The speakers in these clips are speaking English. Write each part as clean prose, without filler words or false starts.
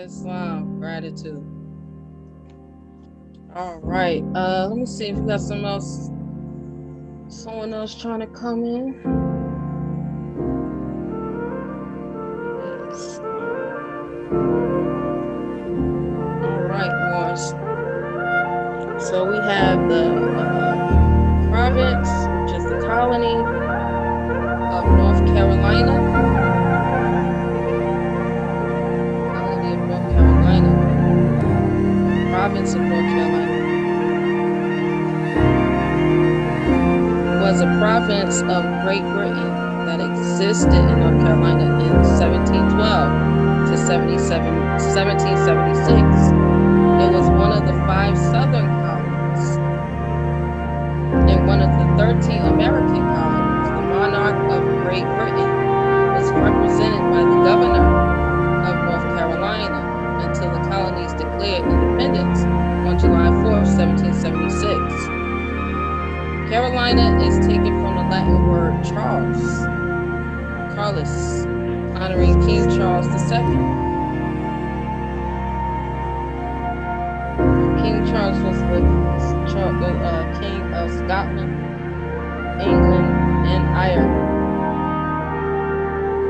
Islam, gratitude. All right. Let me see if we got someone else trying to come in. Yes. All right, Morris. So we have the province, which is the colony of North Carolina. Colony of North Carolina. Province of North Carolina. Was a province of Great Britain that existed in North Carolina in 1712 to 1776. It was one of the 5 southern colonies and one of the 13 American colonies. The monarch of Great Britain was represented by the governor of North Carolina until the colonies declared independence on July 4th, 1776. Carolina is taken from the Latin word Carlus, honoring King Charles II. King Charles was the king of Scotland, England, and Ireland,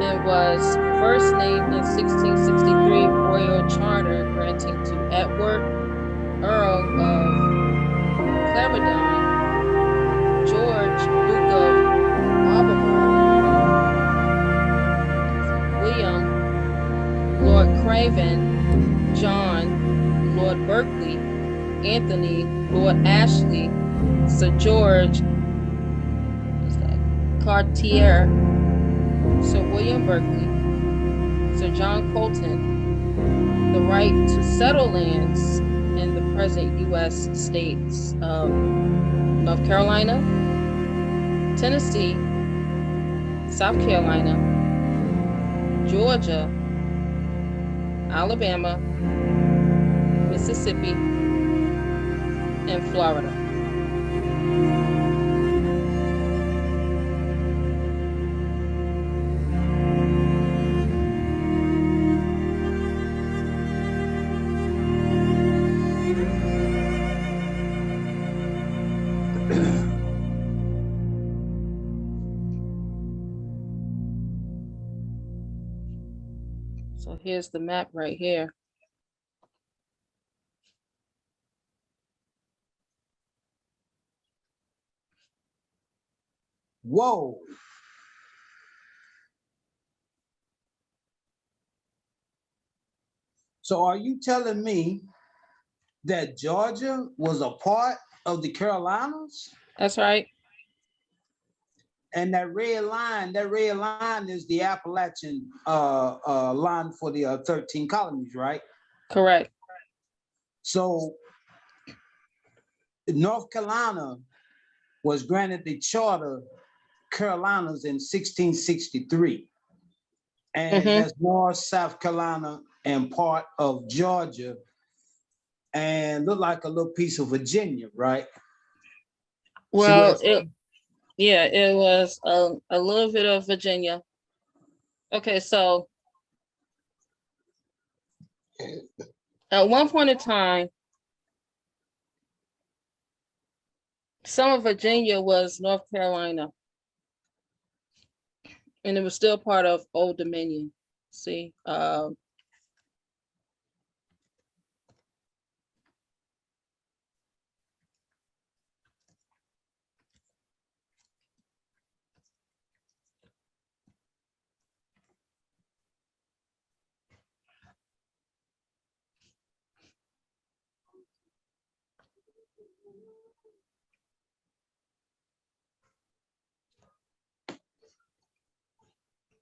and was first named in 1663 royal charter granting to Edward, Earl of Clarendon, George, Duke of Albemarle, William, Lord Craven, John, Lord Berkeley, Anthony, Lord Ashley, Sir George Cartier, Sir William Berkeley, Sir John Colton, the right to settle lands in the present U.S. states of North Carolina, Tennessee, South Carolina, Georgia, Alabama, Mississippi, and Florida. So here's the map right here. Whoa. So are you telling me that Georgia was a part of the Carolinas? That's right. And that red line is the Appalachian line for the 13 colonies, right? Correct. So North Carolina was granted the charter Carolinas in 1663. And that's North, South Carolina, and part of Georgia, and looked like a little piece of Virginia, right? Well, it was a little bit of Virginia. Okay, so at one point in time, some of Virginia was North Carolina, and it was still part of Old Dominion. See,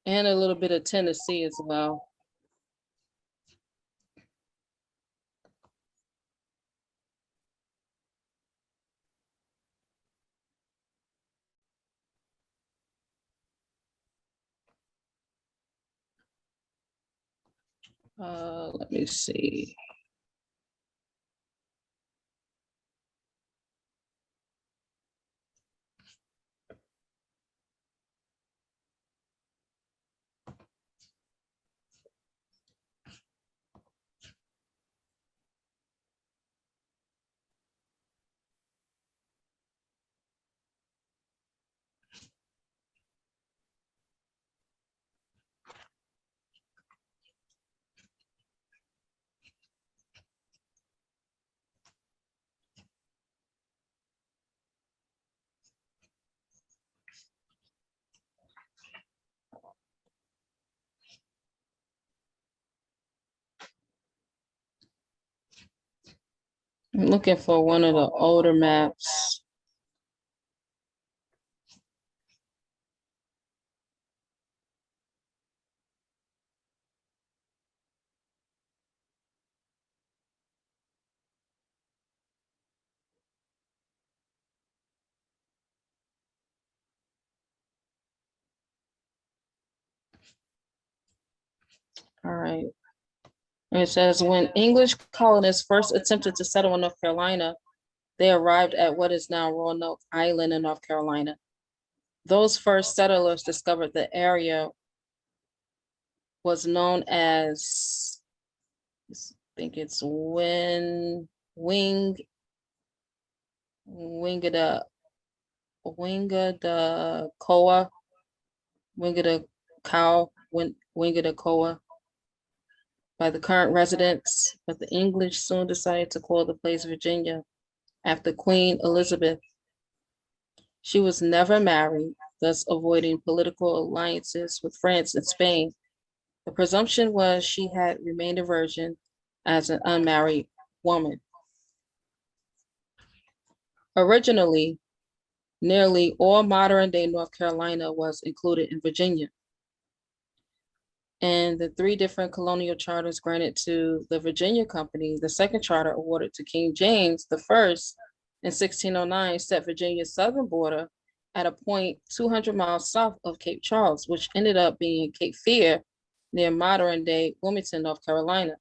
and a little bit of Tennessee as well. Let me see. I'm looking for one of the older maps. All right. It says, when English colonists first attempted to settle in North Carolina, they arrived at what is now Roanoke Island in North Carolina. Those first settlers discovered the area was known as, I think it's Wingada Koa, Wingada Cow, Wingada Koa, by the current residents, but the English soon decided to call the place Virginia after Queen Elizabeth. She was never married, thus avoiding political alliances with France and Spain. The presumption was she had remained a virgin as an unmarried woman. Originally, nearly all modern-day North Carolina was included in Virginia. And the three different colonial charters granted to the Virginia Company, the second charter awarded to King James I in 1609 set Virginia's southern border at a point 200 miles south of Cape Charles, which ended up being Cape Fear near modern-day Wilmington, North Carolina.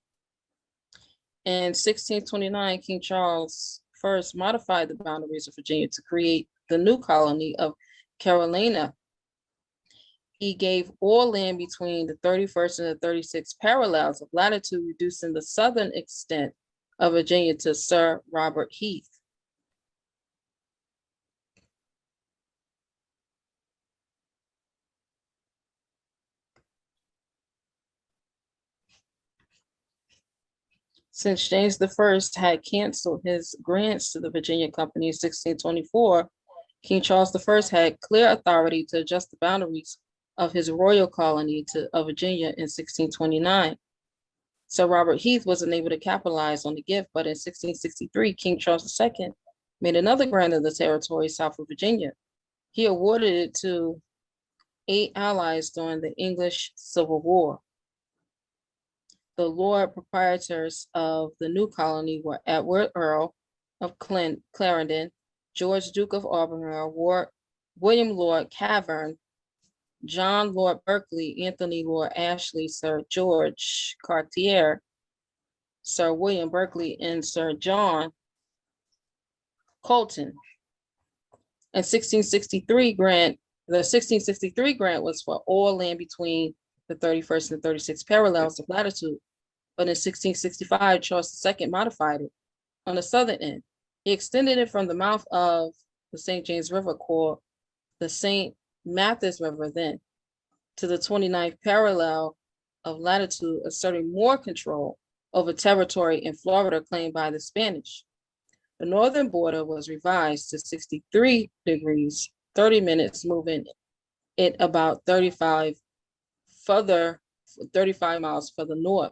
In 1629, King Charles I modified the boundaries of Virginia to create the new colony of Carolina. He gave all land between the 31st and the 36th parallels of latitude, reducing the southern extent of Virginia to Sir Robert Heath. Since James I had canceled his grants to the Virginia Company in 1624, King Charles I had clear authority to adjust the boundaries of his royal colony of Virginia in 1629. Sir Robert Heath was unable to capitalize on the gift, but in 1663, King Charles II made another grant of the territory south of Virginia. He awarded it to 8 allies during the English Civil War. The Lord Proprietors of the new colony were Edward Earl of Clarendon, George Duke of Albemarle, William Lord Cavern, John Lord Berkeley, Anthony Lord Ashley, Sir George Cartier, Sir William Berkeley, and Sir John Colton. And the 1663 grant was for all land between the 31st and 36th parallels of latitude. But in 1665, Charles II modified it on the southern end. He extended it from the mouth of the St. James River, called the St. Matthews River then, to the 29th parallel of latitude, asserting more control over territory in Florida claimed by the Spanish. The northern border was revised to 63 degrees, 30 minutes, moving it about 35 miles further north.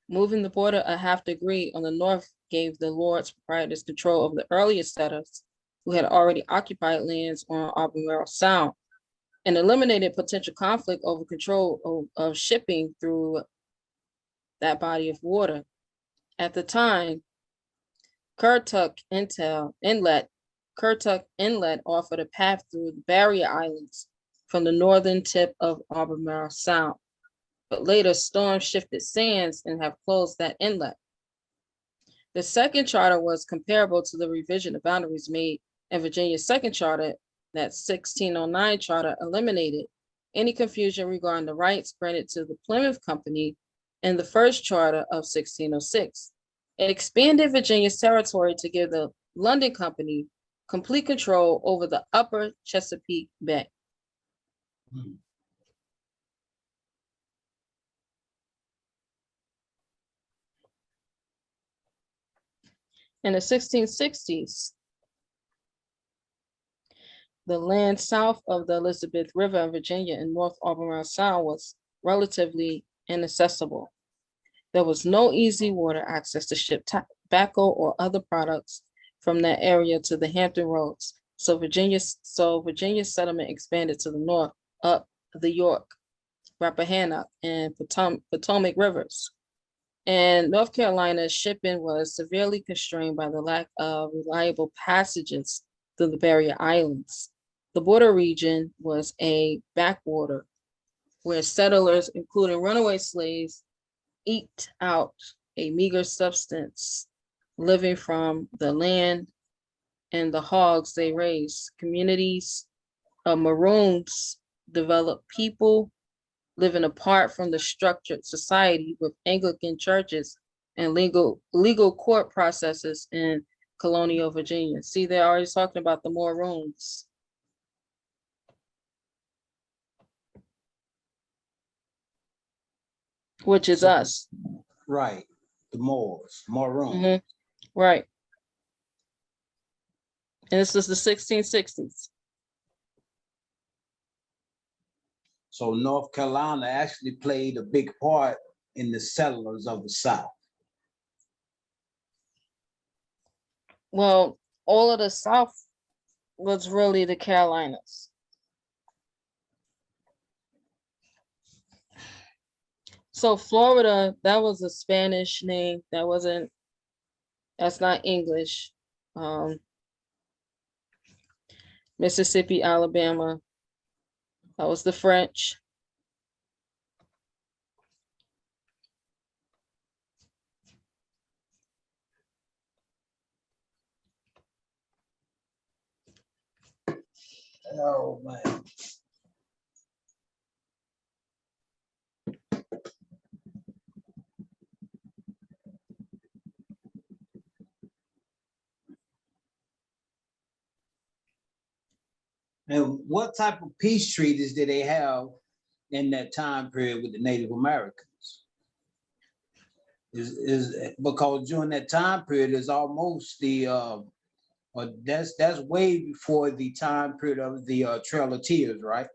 Moving the border a half degree on the north gave the Lords Proprietors control of the earliest settlers who had already occupied lands on Albemarle Sound, and eliminated potential conflict over control of shipping through that body of water. At the time, Currituck Inlet offered a path through the Barrier Islands from the northern tip of Albemarle Sound, but later storms shifted sands and have closed that inlet. The second charter was comparable to the revision of boundaries made in Virginia's second charter. That 1609 charter eliminated any confusion regarding the rights granted to the Plymouth Company in the first charter of 1606. It expanded Virginia's territory to give the London Company complete control over the upper Chesapeake Bay. In the 1660s, the land south of the Elizabeth River in Virginia and North Albemarle Sound was relatively inaccessible. There was no easy water access to ship tobacco or other products from that area to the Hampton Roads. So Virginia's settlement expanded to the north up the York, Rappahannock, and Potomac rivers. And North Carolina's shipping was severely constrained by the lack of reliable passages through the barrier islands. The border region was a backwater where settlers, including runaway slaves, eked out a meager substance, living from the land and the hogs they raised. Communities of Maroons developed people living apart from the structured society with Anglican churches and legal court processes in colonial Virginia. See, they're already talking about the Maroons. Which is us. Right. The Moors, Maroons. Mm-hmm. Right. And this is the 1660s. So North Carolina actually played a big part in the settlers of the South. Well, all of the South was really the Carolinas. So Florida, that was a Spanish name. That's not English. Mississippi, Alabama, that was the French. Oh, man. And what type of peace treaties did they have in that time period with the Native Americans? Is because during that time period is almost the that's way before the time period of the Trail of Tears, right?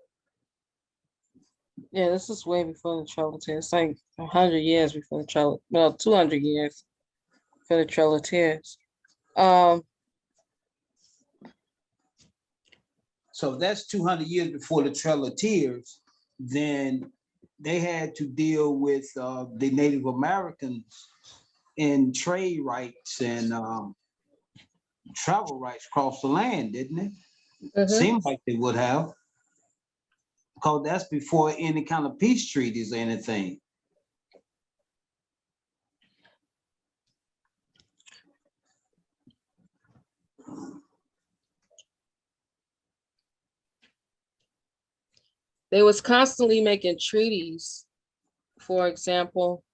Yeah, this is way before the Trail of Tears. It's like 100 years before the Trail. Well, 200 years for the Trail of Tears. So that's 200 years before the Trail of Tears. Then they had to deal with the Native Americans in trade rights and travel rights across the land, didn't it? Mm-hmm. Seemed like they would have, because that's before any kind of peace treaties or anything. They was constantly making treaties. For example,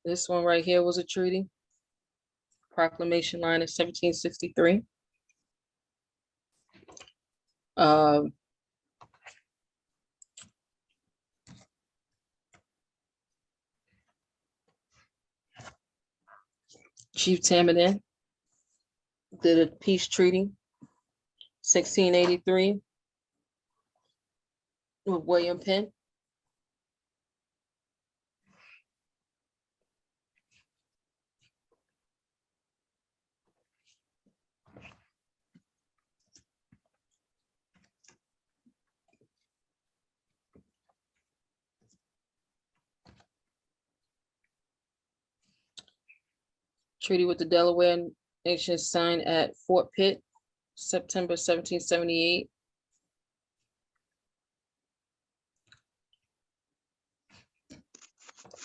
this one right here was a treaty. Proclamation line in 1763. Chief Tammany did a peace treaty, 1683, with William Penn. Treaty with the Delaware Nation signed at Fort Pitt, September 1778.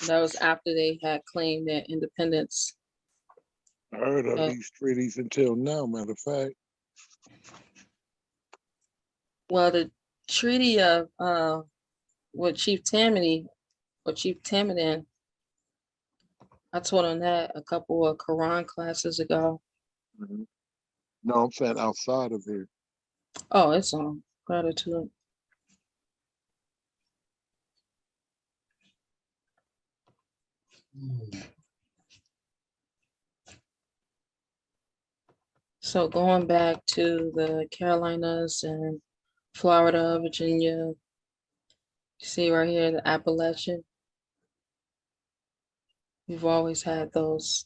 That was after they had claimed their independence. I heard of these treaties until now, matter of fact. Well, the treaty of with Chief Tammany or Chief Tammany, I taught on that a couple of Koran classes ago. Mm-hmm. No, I'm saying outside of here. Oh, it's on gratitude. So going back to the Carolinas and Florida, Virginia, you see right here, the Appalachian. We've always had those.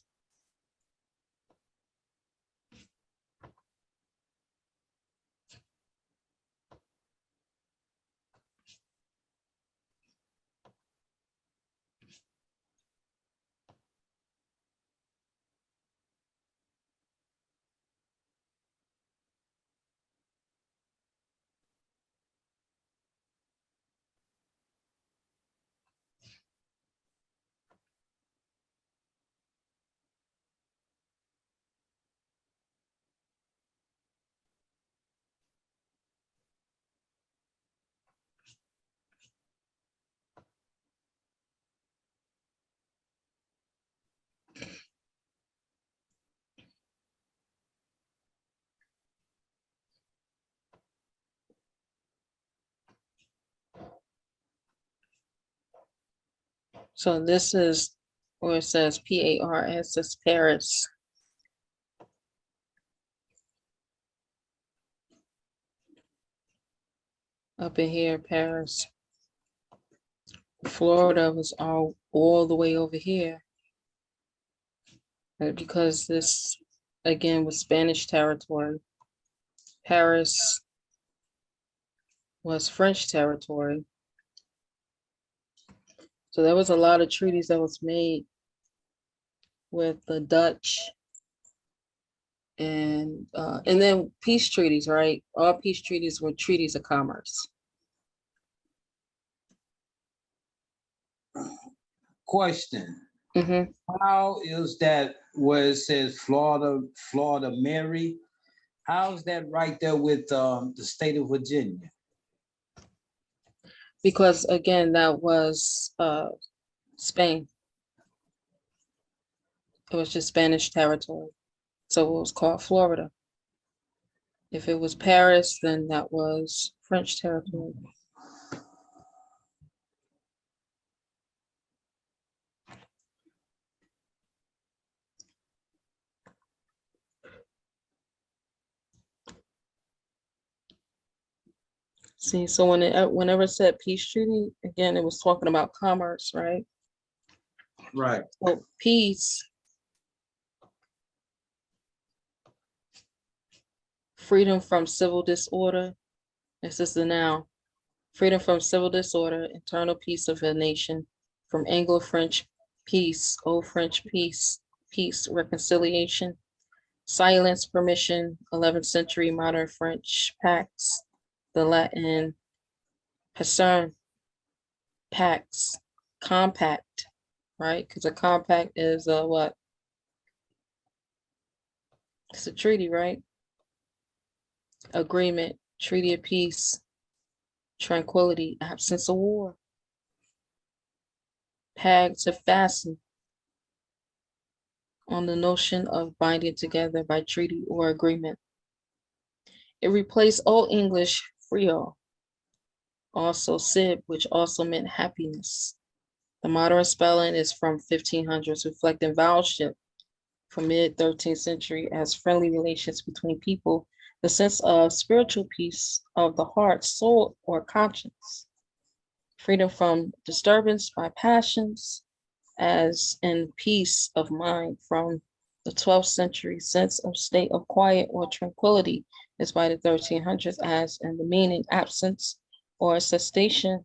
So this is where it says PARS, it's Paris. Up in here, Paris. Florida was all the way over here. Because this, again, was Spanish territory. Paris was French territory. So there was a lot of treaties that was made with the Dutch and then peace treaties, right? All peace treaties were treaties of commerce. Question. Mm-hmm. How is that where it says Florida Mary? How's that right there with the state of Virginia? Because again, that was Spain. It was just Spanish territory. So it was called Florida. If it was Paris, then that was French territory. See, so whenever it said peace treaty, again, it was talking about commerce, right? Right. So peace, freedom from civil disorder. This is the noun. Freedom from civil disorder, internal peace of a nation. From Anglo-French peace, Old French peace, reconciliation. Silence, permission, 11th century modern French pax. The Latin pasern, pax, compact, right? Because a compact is a what? It's a treaty, right? Agreement, treaty of peace, tranquility, absence of war. Pag, to fasten, on the notion of binding together by treaty or agreement. It replaced Old English Creole, also Sib, which also meant happiness. The modern spelling is from 1500s, reflecting vowelship from mid-13th century as friendly relations between people, the sense of spiritual peace of the heart, soul, or conscience. Freedom from disturbance by passions, as in peace of mind from the 12th century. Sense of state of quiet or tranquility is by the 1300s, as in the meaning absence or cessation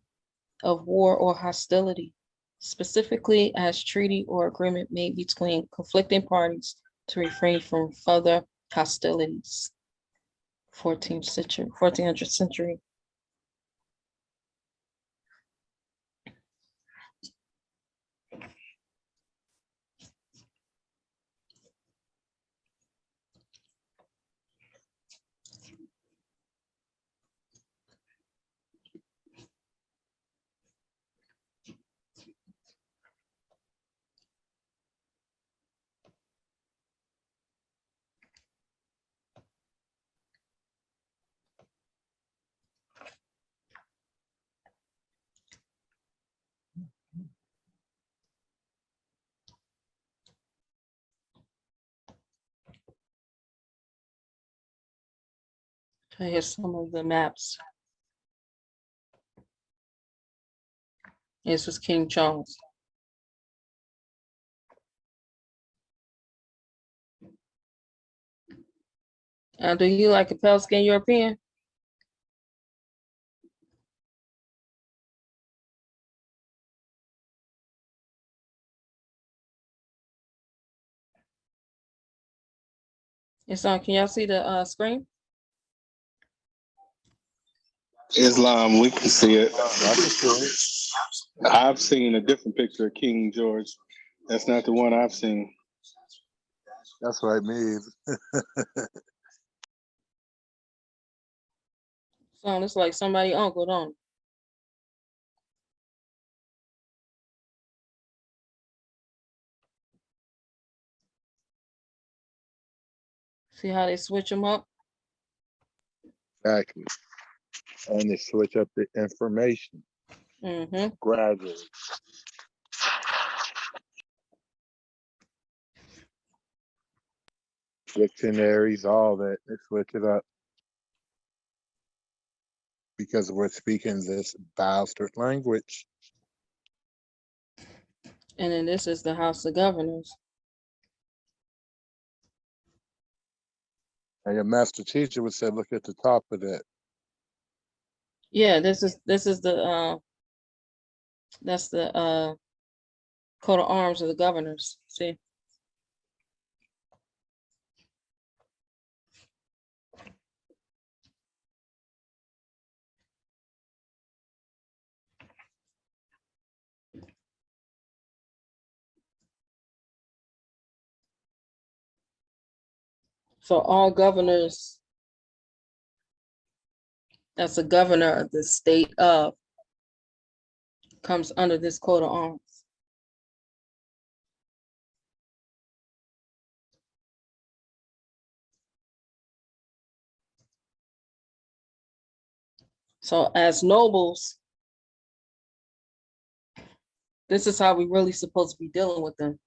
of war or hostility, specifically as treaty or agreement made between conflicting parties to refrain from further hostilities. 1400th century. Here's some of the maps. This was King Charles. Do you like a pale skin European? It's on. Can y'all see the screen? Islam, we can see it. I can see it. I've seen a different picture of King George. That's not the one I've seen. That's right, me either. So it's like somebody uncle, don't it? See how they switch them up? Exactly. And they switch up the information Mm-hmm. gradually. Dictionaries, all that, they switch it up. Because we're speaking this bastard language. And then this is the House of Governors. And your master teacher would say, look at the top of that. Yeah, this is the that's the coat of arms of the governors. See? So all governors, that's a governor of the state of, comes under this coat of arms. So as nobles, this is how we really supposed to be dealing with them.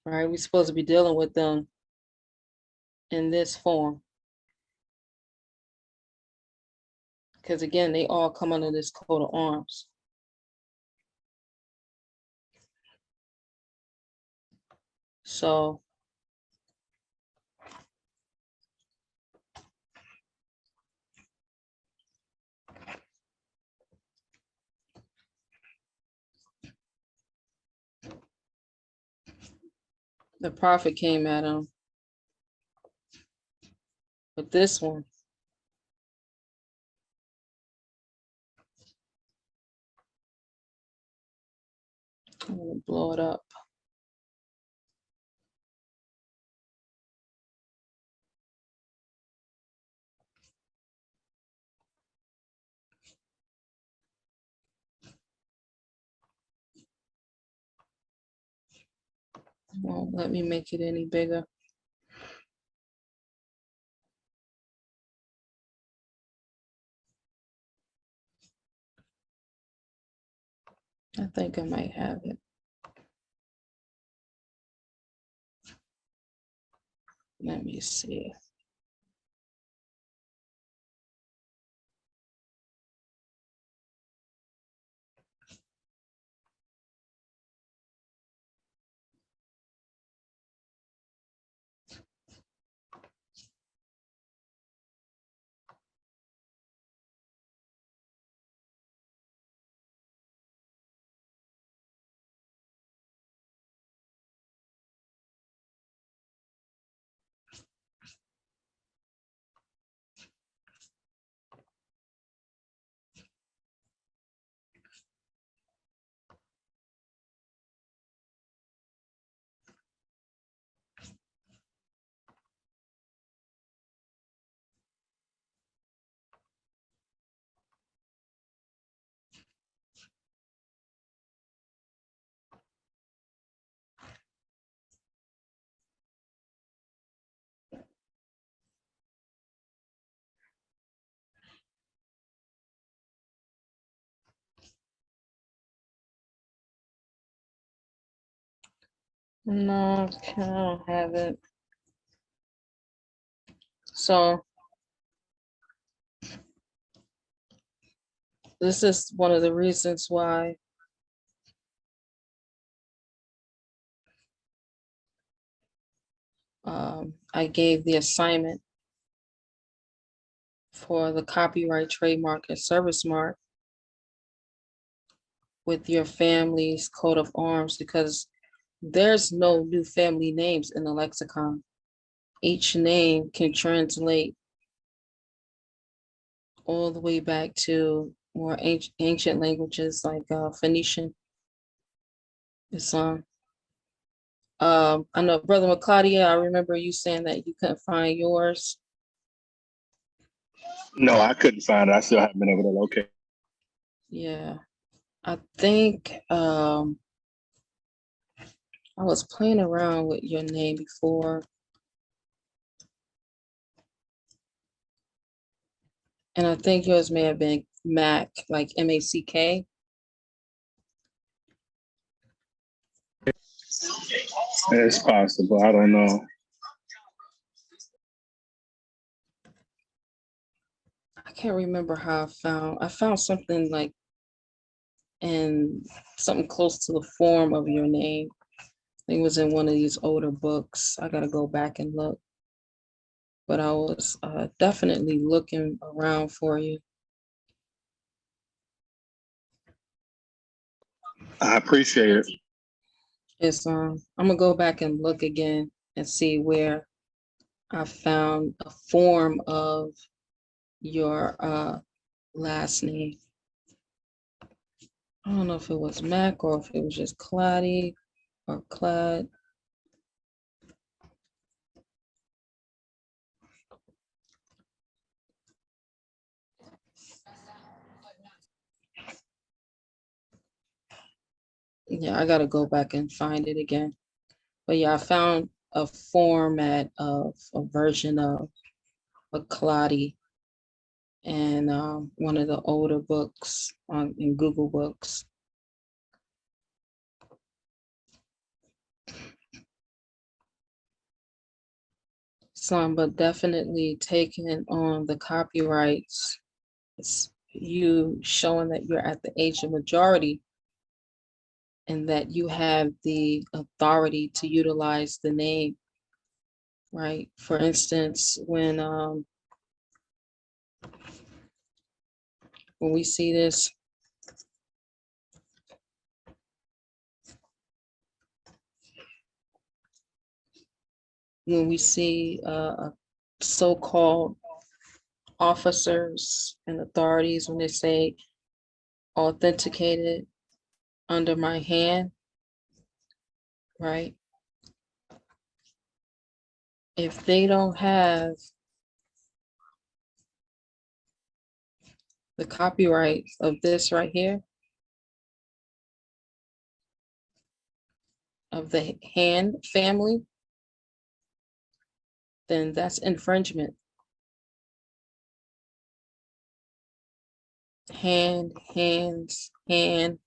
Right? We're supposed to be dealing with them in this form. Because again, they all come under this coat of arms. So the prophet came at him with this one. I'm gonna blow it up. Won't let me make it any bigger. I think I might have it. Let me see. No, I don't have it. So this is one of the reasons why I gave the assignment for the copyright, trademark, and service mark with your family's coat of arms, because there's no new family names in the lexicon. Each name can translate all the way back to more ancient languages like Phoenician, Islam. I know, Brother Makadiah, I remember you saying that you couldn't find yours. No, I couldn't find it. I still haven't been able to locate. Yeah, I think I was playing around with your name before. And I think yours may have been Mac, like M-A-C-K. It's possible. I don't know. I can't remember how I found something like in something close to the form of your name. I think it was in one of these older books. I gotta go back and look. But I was definitely looking around for you. I appreciate it. It's I'm gonna go back and look again and see where I found a form of your last name. I don't know if it was Mac or if it was just Claddy or Clad. Yeah, I gotta go back and find it again. But yeah, I found a format of a version of a Clady and one of the older books in Google Books. Some, but definitely taking on the copyrights. It's you showing that you're at the age of majority and that you have the authority to utilize the name, right? For instance, when we see this, when we see so-called officers and authorities, when they say authenticated under my hand, right? If they don't have the copyright of this right here, of the hand family, then that's infringement. Hand, hands, hand.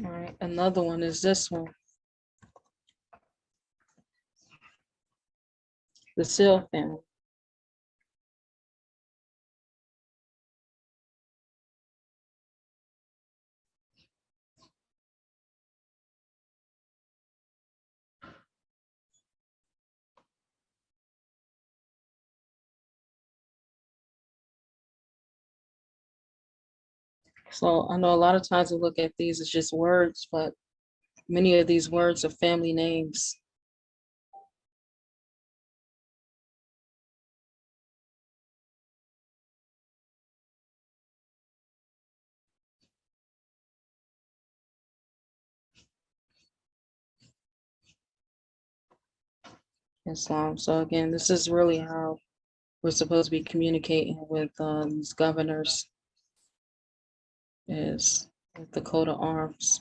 All right, another one is this one. The Seal family. So I know a lot of times we look at these as just words, but many of these words are family names. Islam. So again, this is really how we're supposed to be communicating with these governors, is with the coat of arms.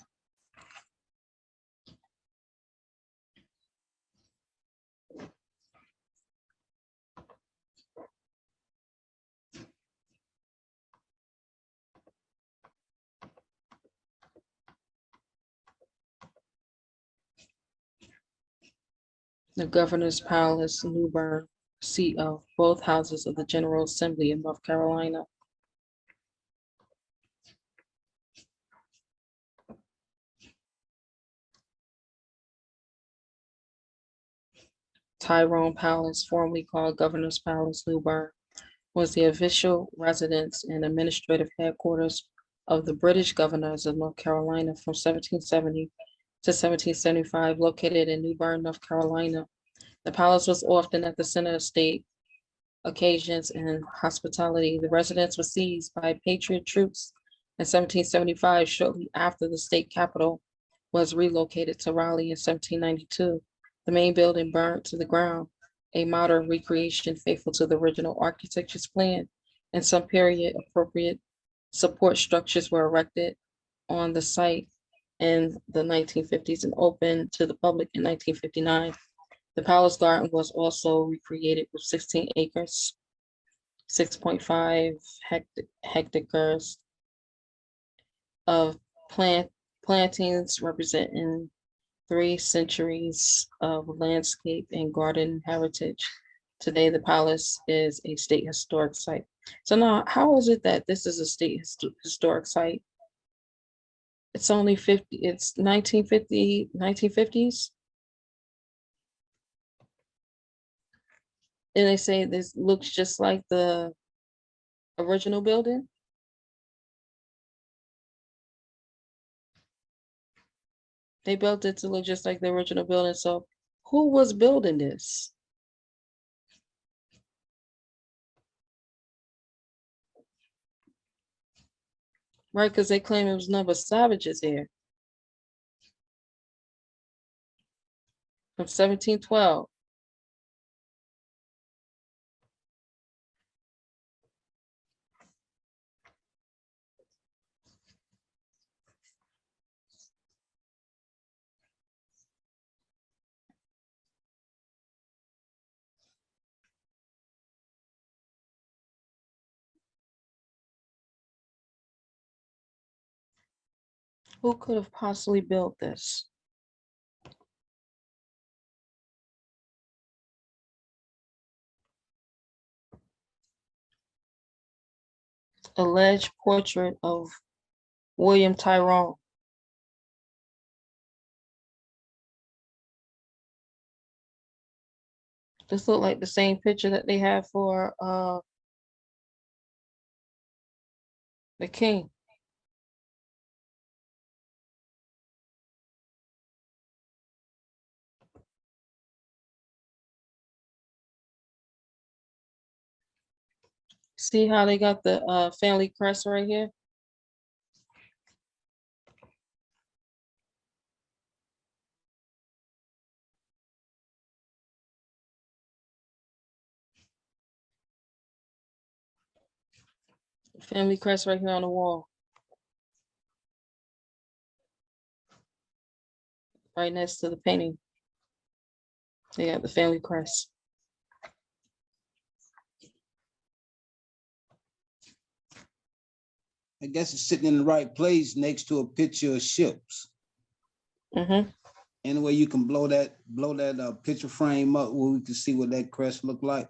The Governor's Palace, New Bern, seat of both houses of the General Assembly in North Carolina. Tyrone Palace, formerly called Governor's Palace, New Bern, was the official residence and administrative headquarters of the British governors of North Carolina from 1770 to 1775, located in New Bern, North Carolina. The palace was often at the center of state occasions and hospitality. The residence was seized by Patriot troops in 1775, shortly after the state capital was relocated to Raleigh in 1792. The main building burned to the ground, a modern recreation faithful to the original architecture's plan, and some period appropriate support structures were erected on the site in the 1950s and opened to the public in 1959. The palace garden was also recreated with 16 acres, 6.5 hectares of plantings representing 3 centuries of landscape and garden heritage. Today, the palace is a state historic site. So now, how is it that this is a state historic site? It's only 50, it's 1950s. And they say this looks just like the original building. They built it to look just like the original building. So who was building this? Right, because they claim it was none but savages here. From 1712. Who could have possibly built this? Alleged portrait of William Tyrone. This look like the same picture that they have for the king. See how they got the family crest right here? Family crest right here on the wall. Right next to the painting. They got the family crest. I guess it's sitting in the right place next to a picture of ships. Mm-hmm. Any way you can blow that picture frame up where we can see what that crest look like?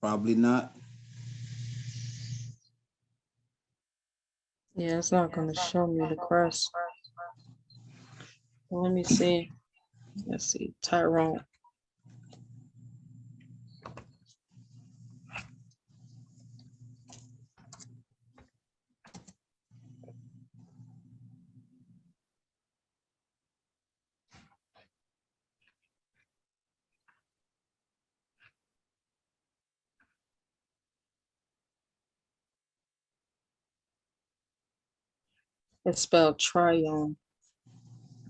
Probably not. Yeah, it's not going to show me the crest. Well, let me see. Let's see. Tyrone. It's spelled Tryon.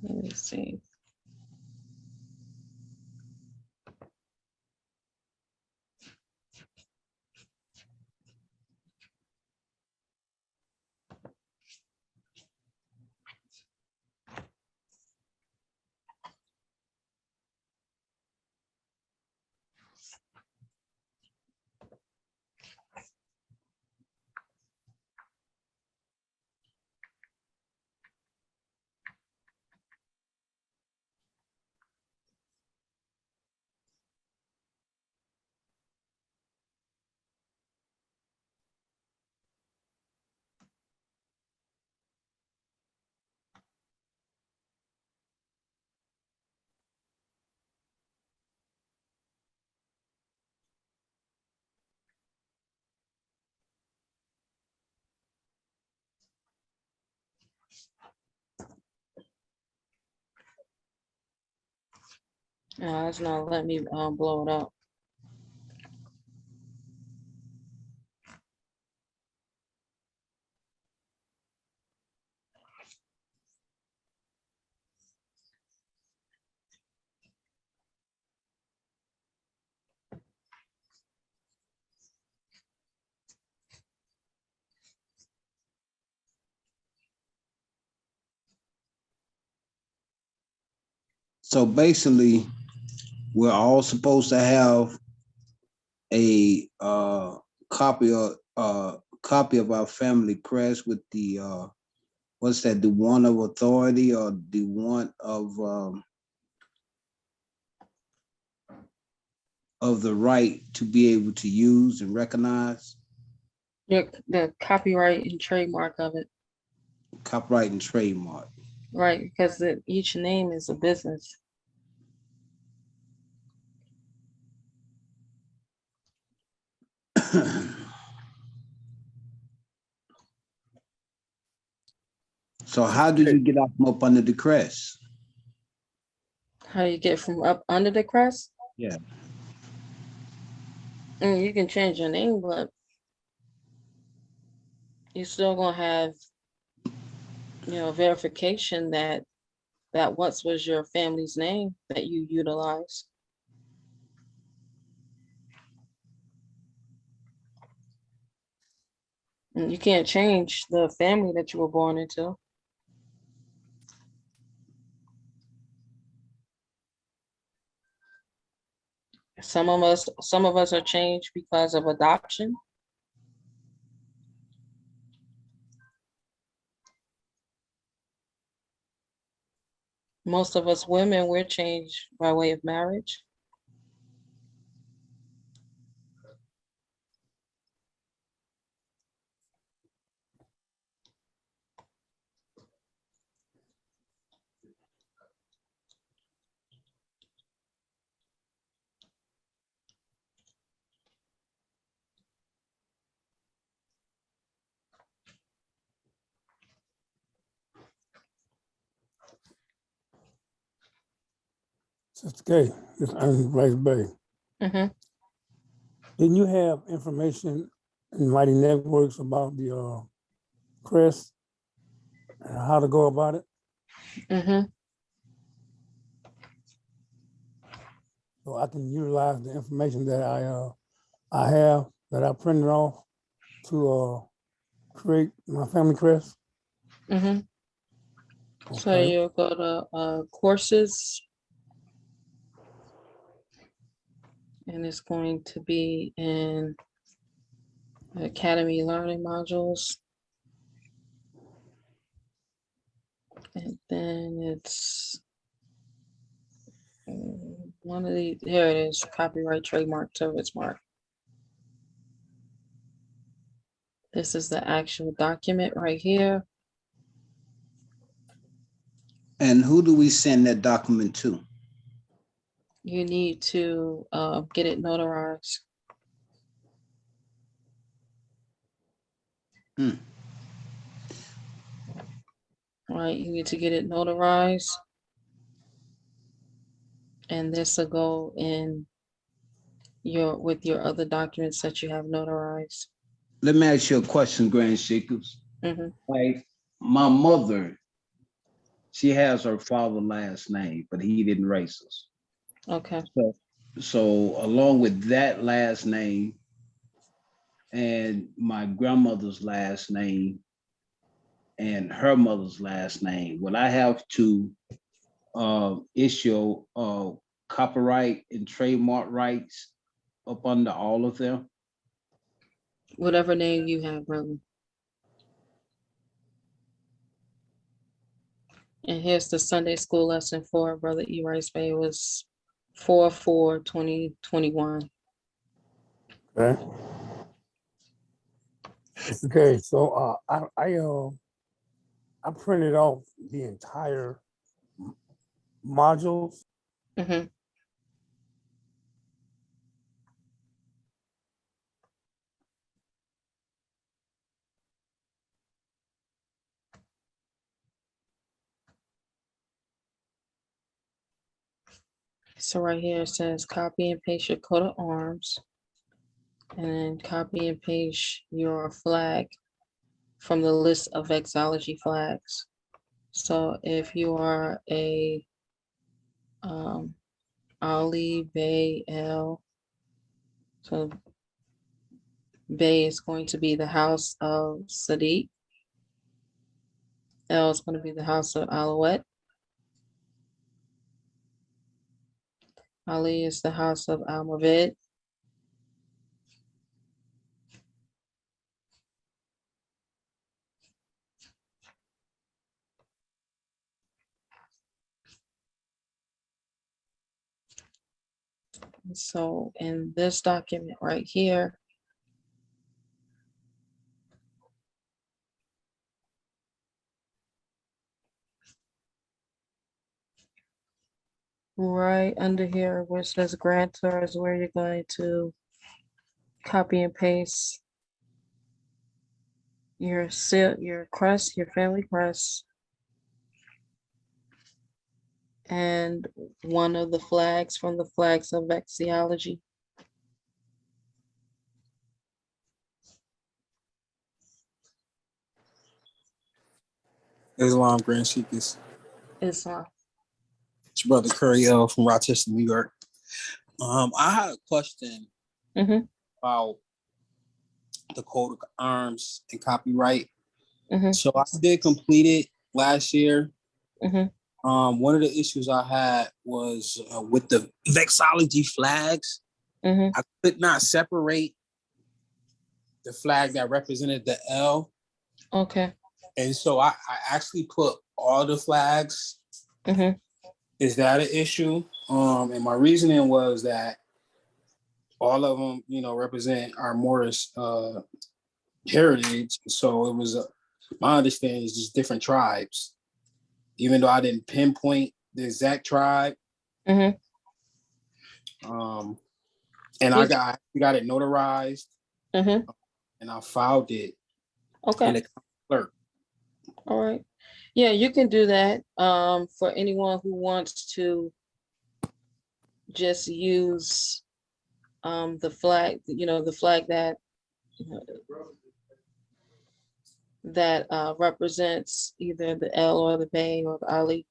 Let me see. It's not letting me blow it up. So basically, we're all supposed to have a copy of our family crest with the what's that? The one of authority or the one of the right to be able to use and recognize. The copyright and trademark of it. Copyright and trademark. Right, because each name is a business. So how do you get out from up under the crest? How you get from up under the crest? Yeah. You can change your name, but you're still gonna have, verification that once was your family's name that you utilize. And you can't change the family that you were born into. Some of us are changed because of adoption. Most of us women, we're changed by way of marriage. Sister K, it's Rice Bay. Mm-hmm. Didn't you have information in Mighty Networks about the crest and how to go about it? Mm-hmm. So I can utilize the information that I have that I printed off to create my family crest. Mm-hmm. Okay. So you'll go to courses, and it's going to be in Academy learning modules. And then it's one of the, here it is, copyright, trademark, service mark. This is the actual document right here. And who do we send that document to? You need to get it notarized. Right, you need to get it notarized. And this will go in with your other documents that you have notarized. Let me ask you a question, Grand Shakers. Mm-hmm. Like, my mother, she has her father's last name, but he didn't raise us. Okay. So along with that last name and my grandmother's last name and her mother's last name, will I have to issue copyright and trademark rights up under all of them? Whatever name you have, brother. And here's the Sunday school lesson for Brother E. Rice Bay. It was 4/4/2021. Okay. Okay, so I printed off the entire modules. Mm-hmm. So right here it says copy and paste your coat of arms, and then copy and paste your flag from the list of vexillology flags. So if you are a Ali, Bay, El, so Bay is going to be the house of Sadiq. El is going to be the house of Alouette. Ali is the house of Almovid. So in this document right here, right under here where it says grantor is where you're going to copy and paste your crest, your family crest, and one of the flags from the flags of vexillology. Islam Grand Seekers. Islam. It's your brother Curry from Rochester, New York. I had a question about the coat of arms and copyright. So I did complete it last year. One of the issues I had was with the vexillology flags. I could not separate the flag that represented the L. Okay. And so I actually put all the flags. Is that an issue? And my reasoning was that all of them, represent our Moorish heritage. So it was, my understanding is just different tribes. Even though I didn't pinpoint the exact tribe. And I got it notarized. And I filed it. Okay. In the clerk. All right. Yeah, you can do that. For anyone who wants to just use the flag, the flag that represents either the L or the Bay or the Ali.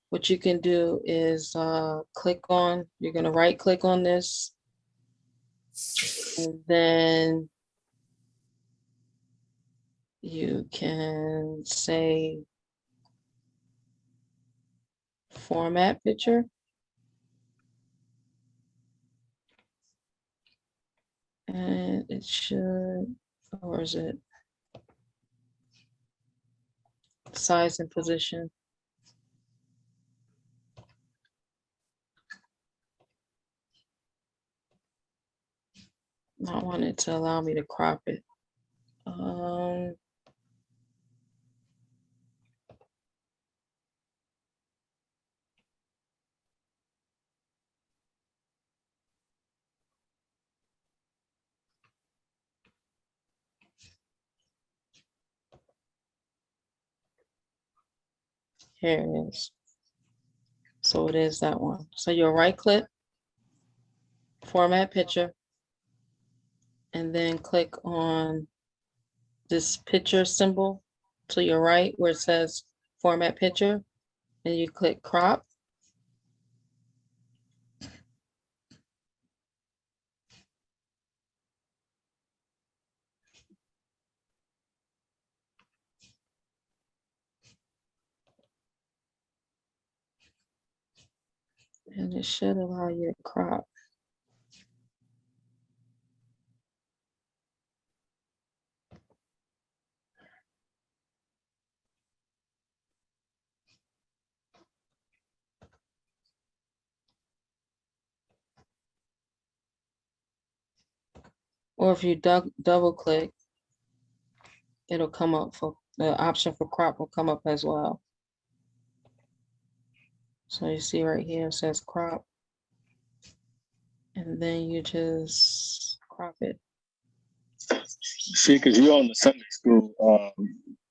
What you can do is you're going to right click on this, and then you can say format picture. And it should, or is it size and position? I want it to allow me to crop it. Here it is. So it is that one. So you'll right click, format picture, and then click on this picture symbol to your right where it says format picture, and you click crop. And it should allow you to crop. Or if you double click, it'll come up for the option for crop will come up as well. So you see right here, it says crop. And then you just crop it. See, because you're on the Sunday school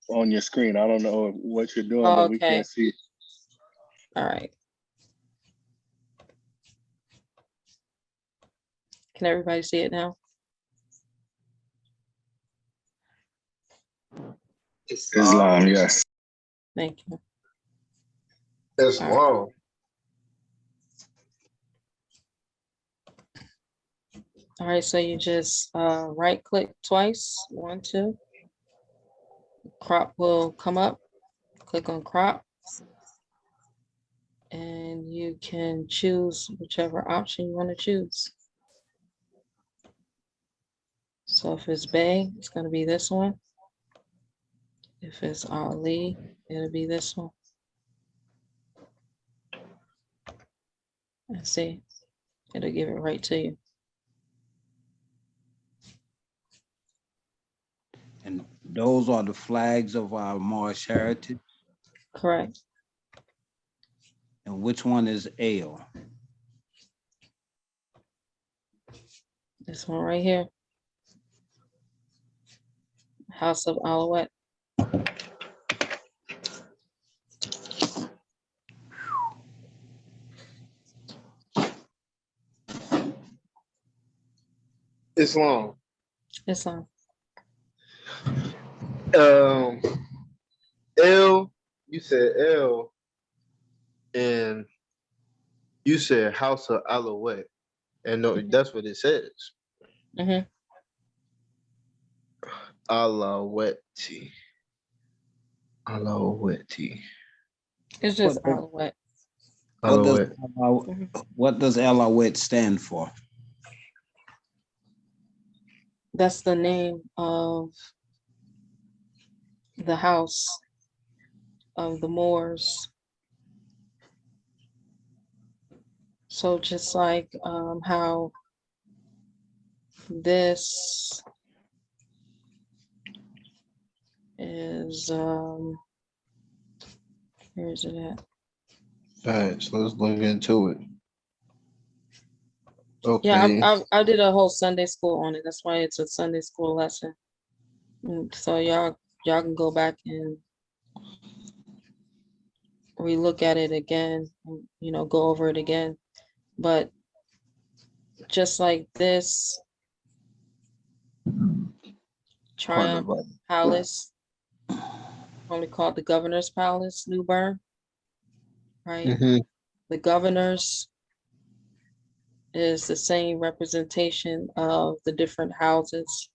on your screen. I don't know what you're doing, but we Okay. can't see it. All right. Can everybody see it now? Islam, yes. Thank you. It's All right. long. All right, so you just right click twice, 1, 2. Crop will come up, click on crop. And you can choose whichever option you want to choose. So if it's Bay, it's going to be this one. If it's Ali, it'll be this one. And see, it'll give it right to you. And those are the flags of our Moorish heritage. Correct. And which one is Ale? This one right here. House of Alouette. It's long. It's on. L, you said L, and you said House of Alouette, and no, that's what it says. Mm-hmm. Alouette. Alouette. It's just What does- Alouette. Alouette. What does Alouette stand for? That's the name of the house of the Moors. So just like how this is, where is it at? All right, so let's look into it. Okay. Yeah, I did a whole Sunday school on it. That's why it's a Sunday school lesson. And so y'all can go back and relook at it again, and, you know, go over it again. But just like this Triumph Palace, only called the Governor's Palace, New Bern, right? Mm-hmm. The Governor's is the same representation of the different houses.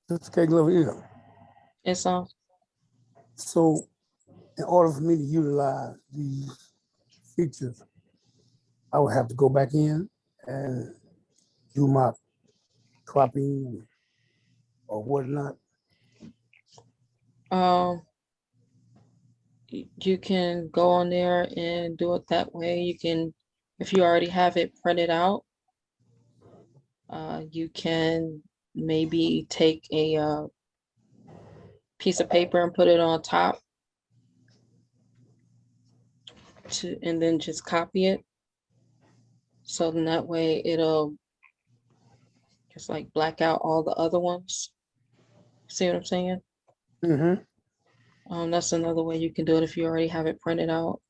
Sister Kate over here. It's on. So in order for me to utilize these features, I would have to go back in and do my cropping or whatnot. You can go on there and do it that way. You can, if you already have it printed out, you can maybe take a piece of paper and put it on top and then just copy it. So then that way it'll just like black out all the other ones. See what I'm saying? Mm-hmm. That's another way you can do it if you already have it printed out.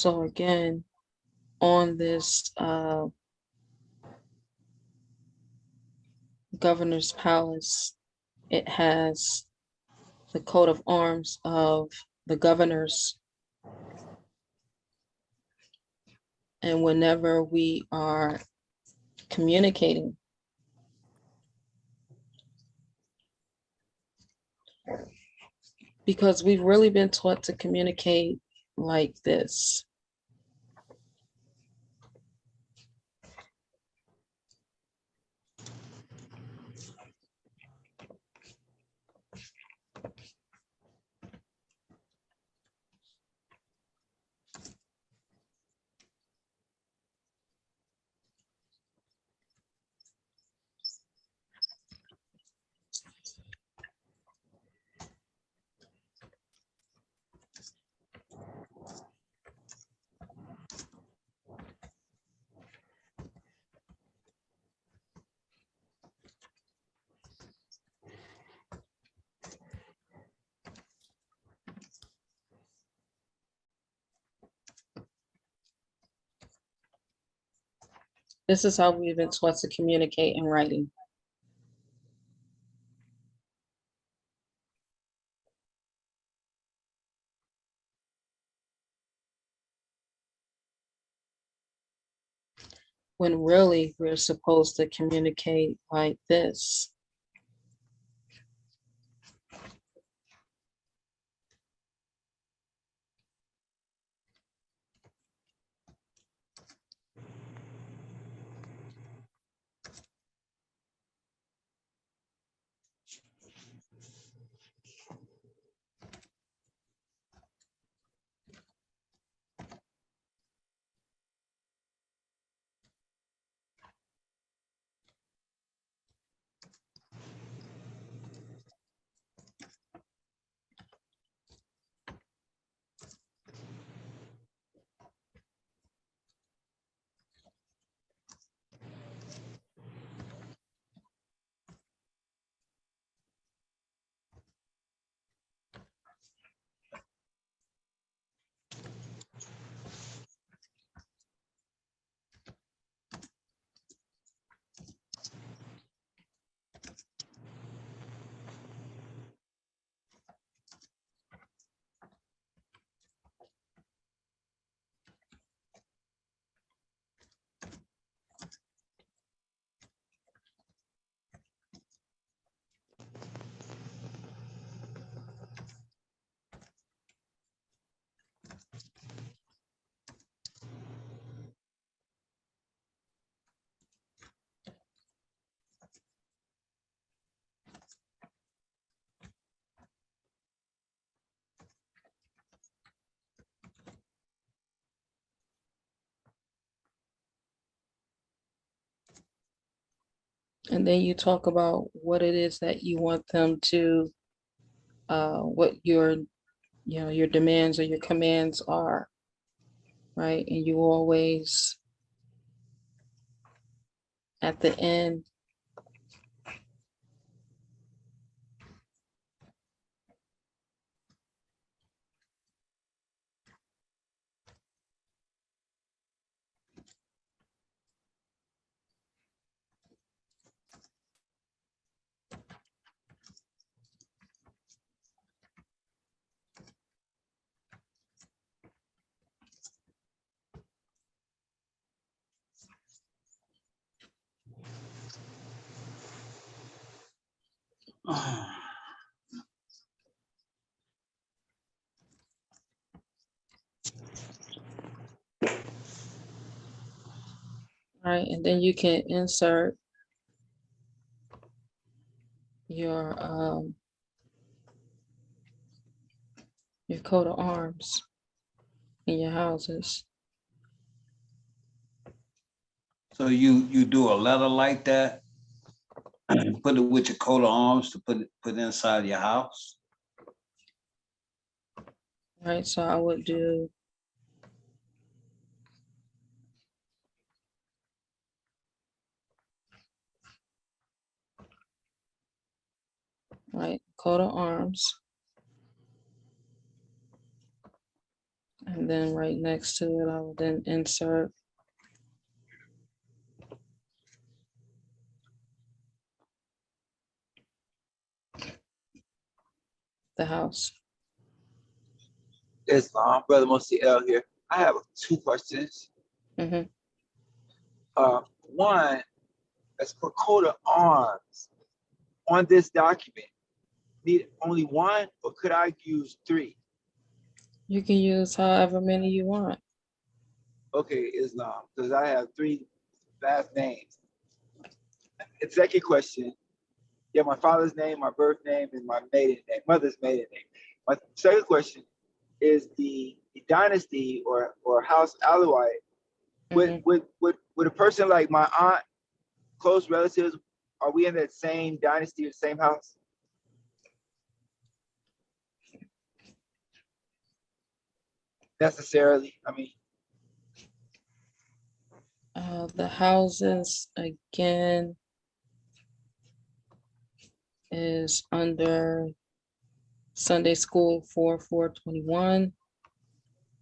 So again, on this governor's palace, it has the coat of arms of the governors. And whenever we are communicating, because we've really been taught to communicate like this. This is how we've been taught to communicate in writing. When really we're supposed to communicate like this. And then you talk about what it is that you want them to, what your, your demands or your commands are, right? And you always, at the end, right? And then you can insert your coat of arms in your houses. So you do a letter like that, put it with your coat of arms to put inside your house. Right, so I would do right, coat of arms. And then right next to it, I will then insert the house. Islam, Brother Mosiel here. I have 2 questions. Mm-hmm. One, as for coat of arms on this document, need only 1, or could I use 3? You can use however many you want. Okay, Islam, because I have 3 last names. And second question, yeah, my father's name, my birth name, and my maiden name, mother's maiden name. My second question is the dynasty or house Alawite. Would a person like my aunt, close relatives, are we in that same dynasty or same house? Necessarily, I mean. The houses again is under Sunday School 4421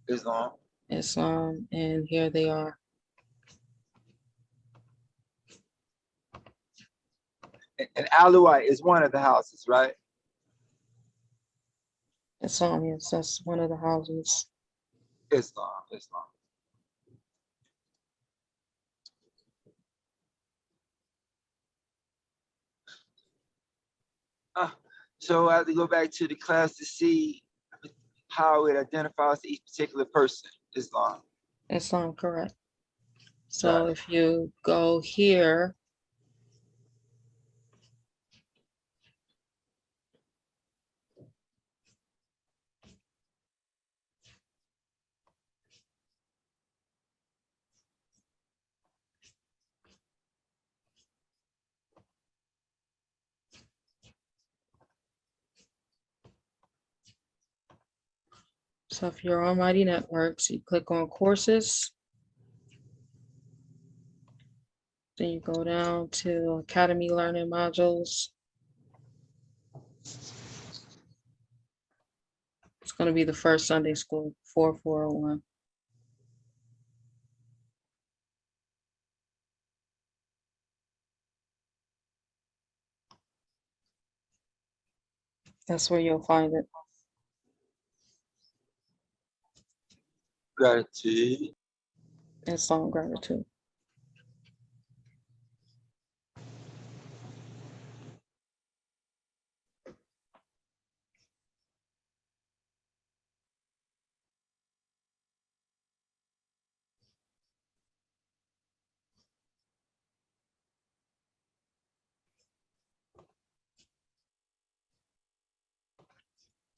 Islam. Islam, and here they are. And Alawite is one of the houses, right? Islam, yes, that's one of the houses. Islam. So I have to go back to the class to see how it identifies each particular person. Islam. Islam, correct. So if you go here, so if you're on Mighty Networks, you click on courses. Then you go down to Academy Learning Modules. It's going to be the first Sunday School, 4401. That's where you'll find it. Gratitude. Islam, gratitude.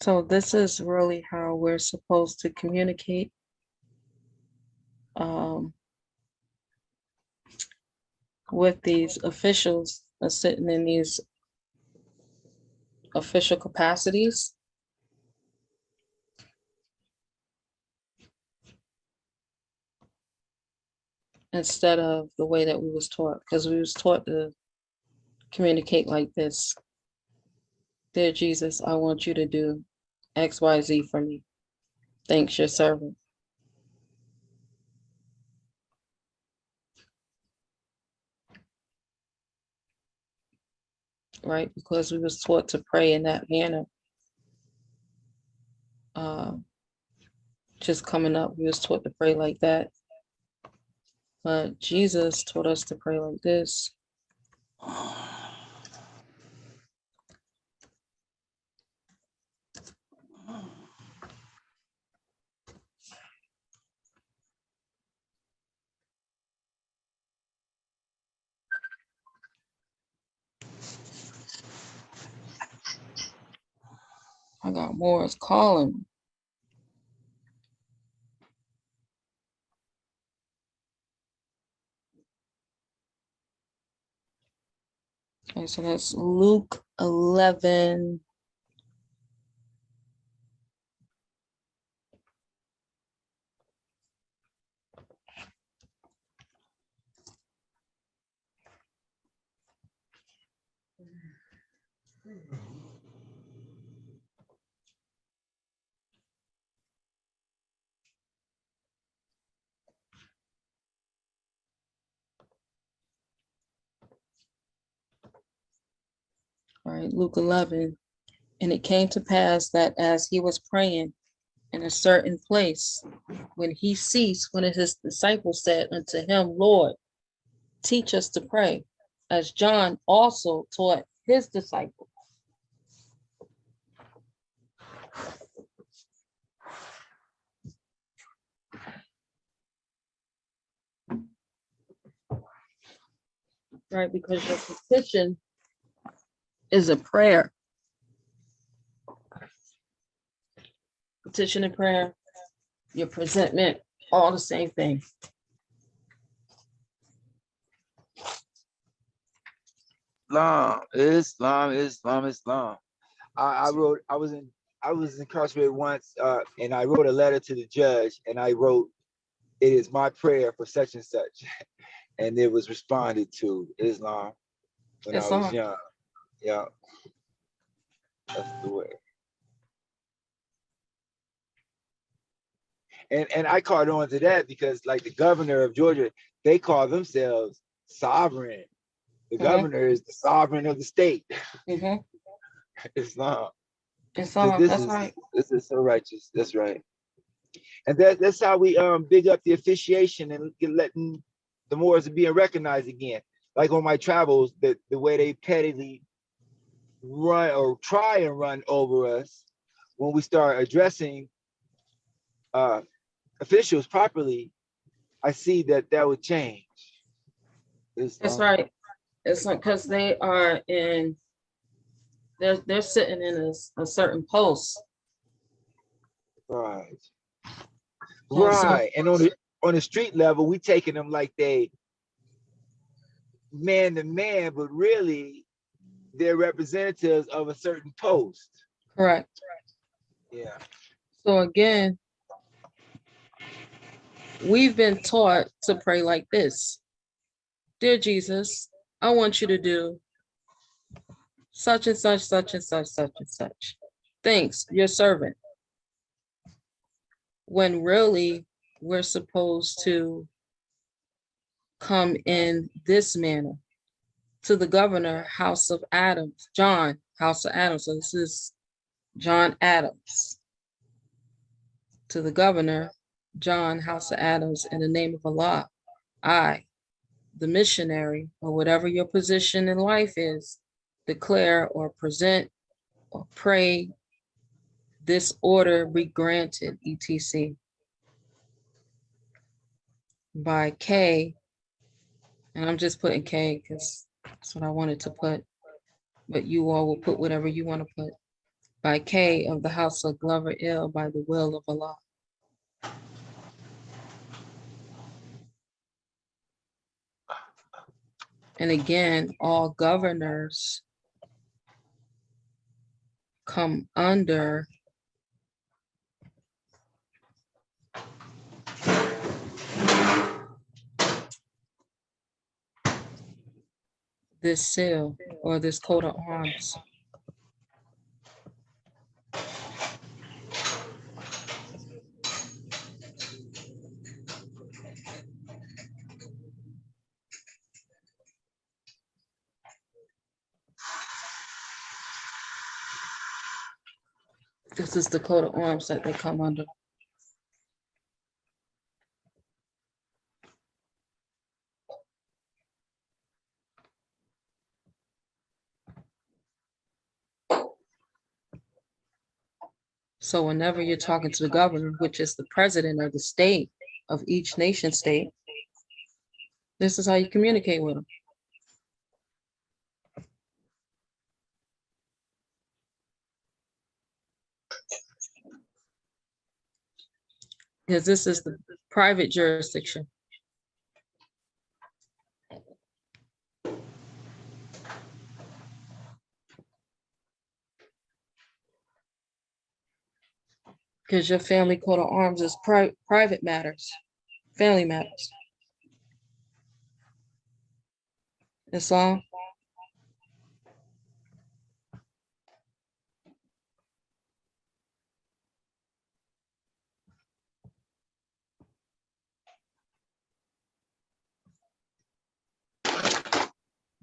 So this is really how we're supposed to communicate. With these officials sitting in these official capacities. Instead of the way that we was taught, because we was taught to communicate like this. Dear Jesus, I want you to do X, Y, Z for me. Thanks, your servant. Right, because we was taught to pray in that manner. Just coming up, we was taught to pray like that. But Jesus taught us to pray like this. I got Morris calling. Okay, so that's Luke 11. All right, Luke 11. And it came to pass that as he was praying in a certain place, when he ceased, one of his disciples said unto him, Lord, teach us to pray, as John also taught his disciples. Right, because your petition is a prayer. Petition and prayer, your presentment, all the same thing. Islam. I was incarcerated once, and I wrote a letter to the judge, and I wrote, "It is my prayer for such and such," and it was responded to. Islam. When I was young. Yeah, that's the way. And I caught on to that because, like, the governor of Georgia, they call themselves sovereign. The governor is the sovereign of the state. Islam. Islam, that's right. This is so righteous. That's right. And that's how we big up the officiation and letting the Moors being recognized again. Like on my travels, the way they pettily run or try and run over us when we start addressing officials properly, I see that would change. That's right. It's like because they are in, they're sitting in a certain post. Right. Right. And on the street level, we taking them like they man to man, but really they're representatives of a certain post. Correct. Yeah. So again, we've been taught to pray like this. Dear Jesus, I want you to do such and such, such and such, such and such. Thanks, your servant. When really we're supposed to come in this manner to the governor, House of Adams, John, House of Adams. So this is John Adams. To the governor, John, House of Adams, in the name of Allah, I, the missionary, or whatever your position in life is, declare or present or pray this order be granted, etc. By K, and I'm just putting K because that's what I wanted to put, but you all will put whatever you want to put. By K of the House of Glover Ill, by the will of Allah. And again, all governors come under this seal or this coat of arms. This is the coat of arms that they come under. So whenever you're talking to the governor, which is the president of the state, of each nation state, this is how you communicate with them. Because this is the private jurisdiction. Because your family coat of arms is private matters, family matters. That's all.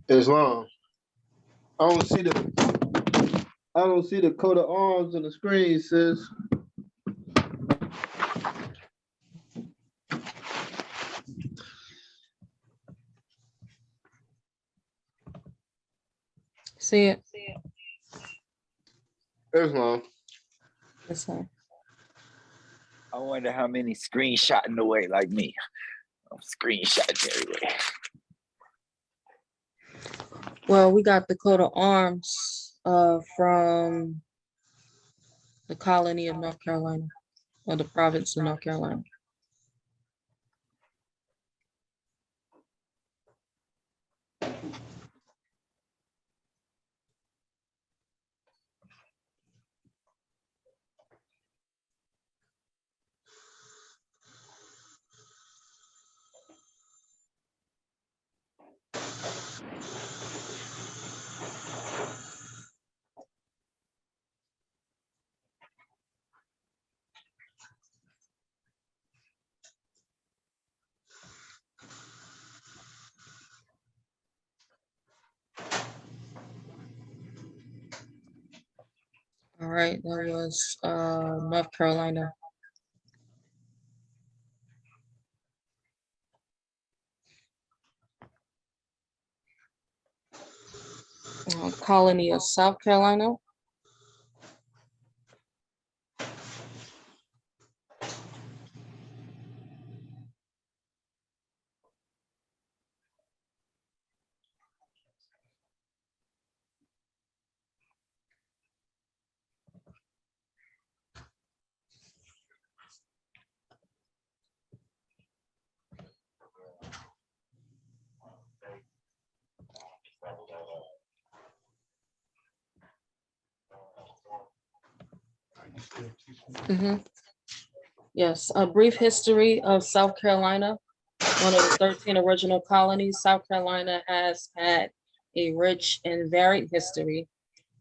Islam. I don't see the coat of arms on the screen, sis. See it? There's one. This one. I wonder how many screenshotting away like me. I'm screenshotting everywhere. Well, we got the coat of arms from the colony of North Carolina, or the province of North Carolina. All right, that was North Carolina. Colony of South Carolina. Yes, a brief history of South Carolina, one of the 13 original colonies. South Carolina has had a rich and varied history.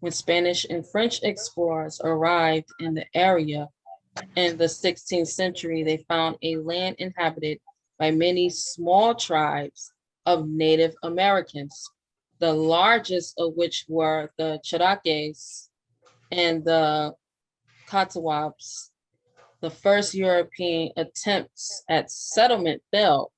When Spanish and French explorers arrived in the area in the 16th century, they found a land inhabited by many small tribes of Native Americans, the largest of which were the Cherokees and the Catawbs. The first European attempts at settlement failed,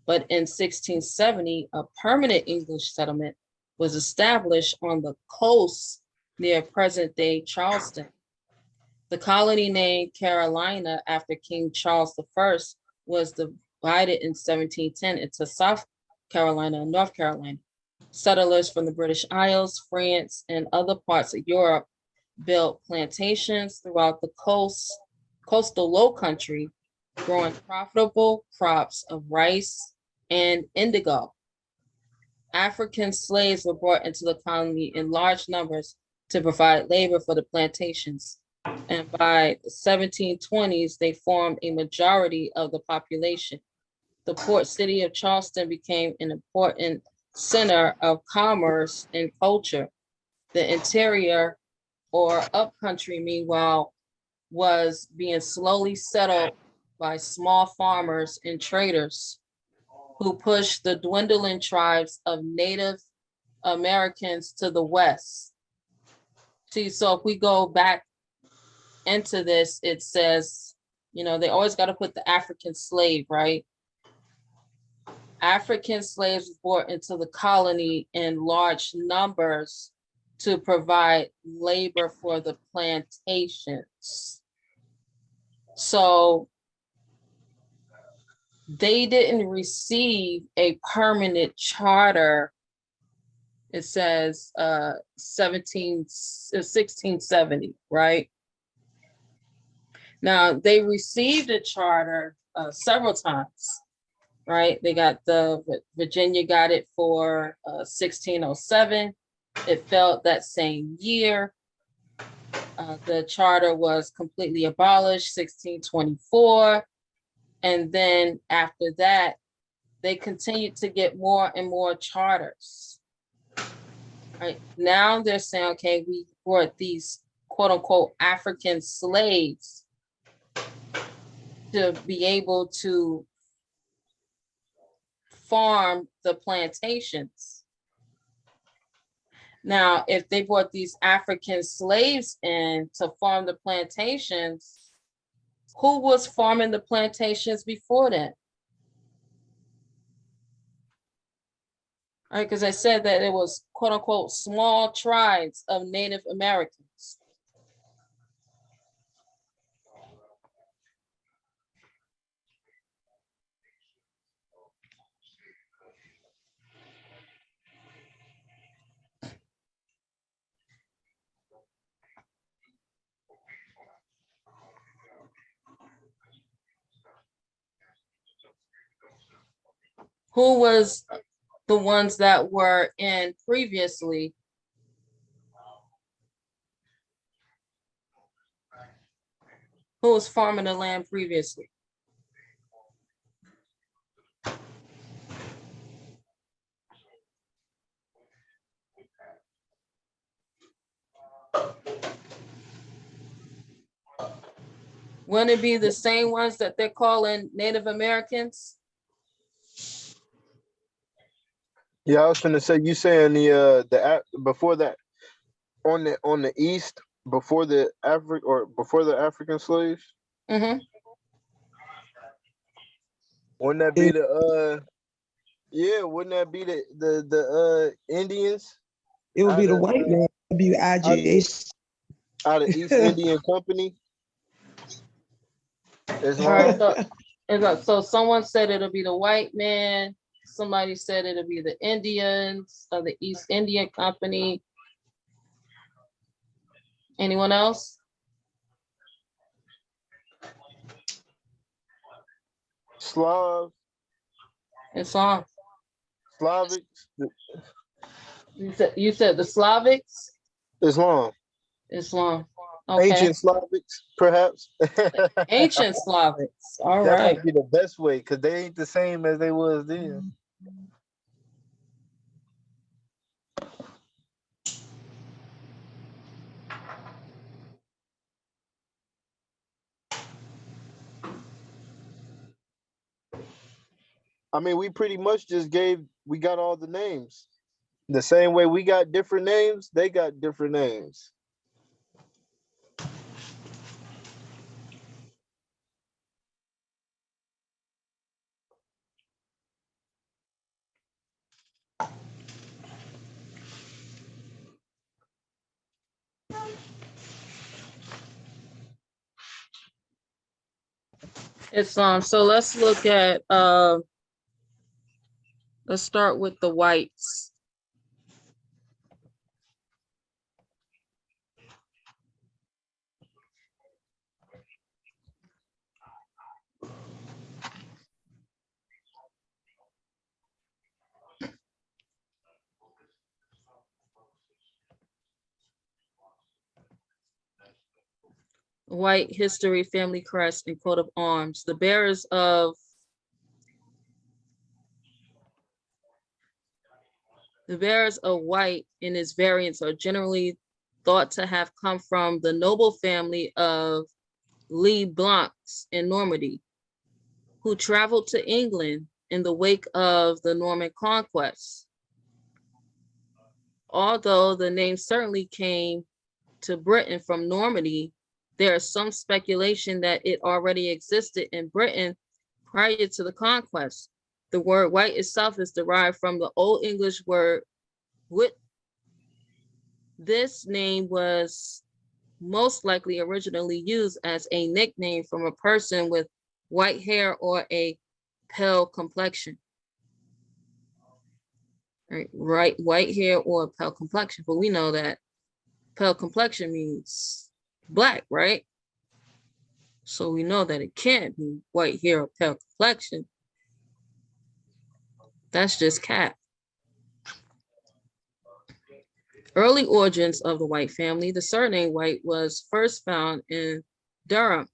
but in 1670, a permanent English settlement was established on the coast near present-day Charleston. The colony named Carolina after King Charles I was divided in 1710 into South Carolina and North Carolina. Settlers from the British Isles, France, and other parts of Europe built plantations throughout the coastal low country, growing profitable crops of rice and indigo. African slaves were brought into the colony in large numbers to provide labor for the plantations. And by the 1720s, they formed a majority of the population. The port city of Charleston became an important center of commerce and culture. The interior or upcountry, meanwhile, was being slowly settled by small farmers and traders who pushed the dwindling tribes of Native Americans to the west. See, so if we go back into this, it says, you know, they always got to put the African slave, right? African slaves were brought into the colony in large numbers to provide labor for the plantations. So they didn't receive a permanent charter. It says 1670, right? Now they received a charter several times, right? They got Virginia got it for 1607. It failed that same year. The charter was completely abolished, 1624. And then after that, they continued to get more and more charters. Right now they're saying, okay, we brought these quote unquote African slaves to be able to farm the plantations. Now, if they brought these African slaves in to farm the plantations, who was farming the plantations before that? All right, because I said that it was quote unquote small tribes of Native Americans. Who was the ones that were in previously? Who was farming the land previously? Wouldn't it be the same ones that they're calling Native Americans? Yeah, I was gonna say, you saying before that, on the east, before the African slaves. Mm-hmm. Wouldn't that be wouldn't that be the Indians? It would be the Out of white man, WIGH. out of East Indian Company. All right, so someone said it'll be the white man. Somebody said it'll be the Indians of the East India Company. Anyone else? Slav. Islam. Slavics. You said the Slavics? Islam. Islam. Okay. Ancient Slavics, perhaps. Ancient Slavics. All that right. might be the best way, because they ain't the same as they was then. I mean, we pretty much just we got all the names. The same way we got different names, they got different names. Islam. So let's look at let's start with the whites. White history, family crest, and coat of arms. The bearers of white in its variants are generally thought to have come from the noble family of Les Blancs in Normandy, who traveled to England in the wake of the Norman conquest. Although the name certainly came to Britain from Normandy, there is some speculation that it already existed in Britain prior to the conquest. The word white itself is derived from the Old English word wit. This name was most likely originally used as a nickname from a person with white hair or a pale complexion. Right, white hair or pale complexion, but we know that pale complexion means black, right? So we know that it can't be white hair or pale complexion. That's just cat. Early origins of the White family. The surname White was first found in Durham,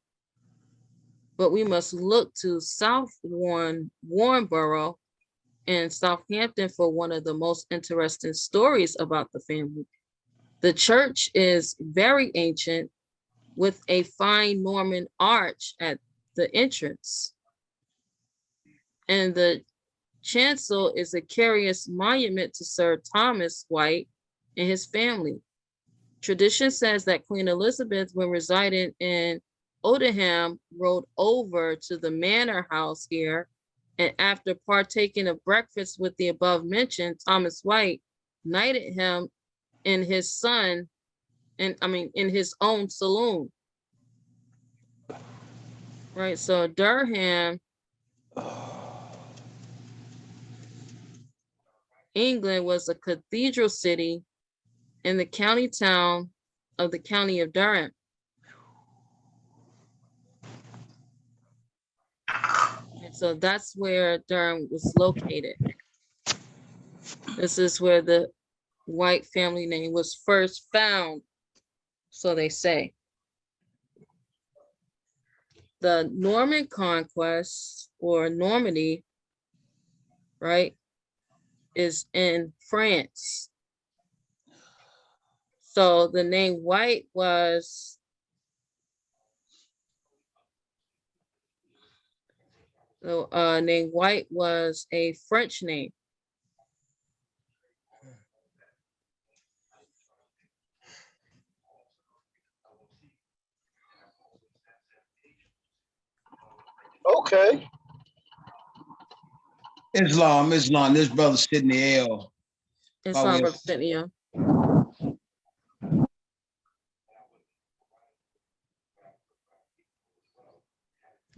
but we must look to South Warnborough and Southampton for one of the most interesting stories about the family. The church is very ancient, with a fine Norman arch at the entrance. And the chancel is a curious monument to Sir Thomas White and his family. Tradition says that Queen Elizabeth, when residing in Oldham, rode over to the manor house here, and after partaking of breakfast with the above mentioned, Thomas White knighted him in his son, in his own saloon. Right, so Durham, England, was a cathedral city in the county town of the county of Durham. And so that's where Durham was located. This is where the White family name was first found, so they say. The Norman conquest, or Normandy, right, is in France. So the name White was name White was a French name. Okay. Islam. This brother Sidney L. Islam represent, yeah.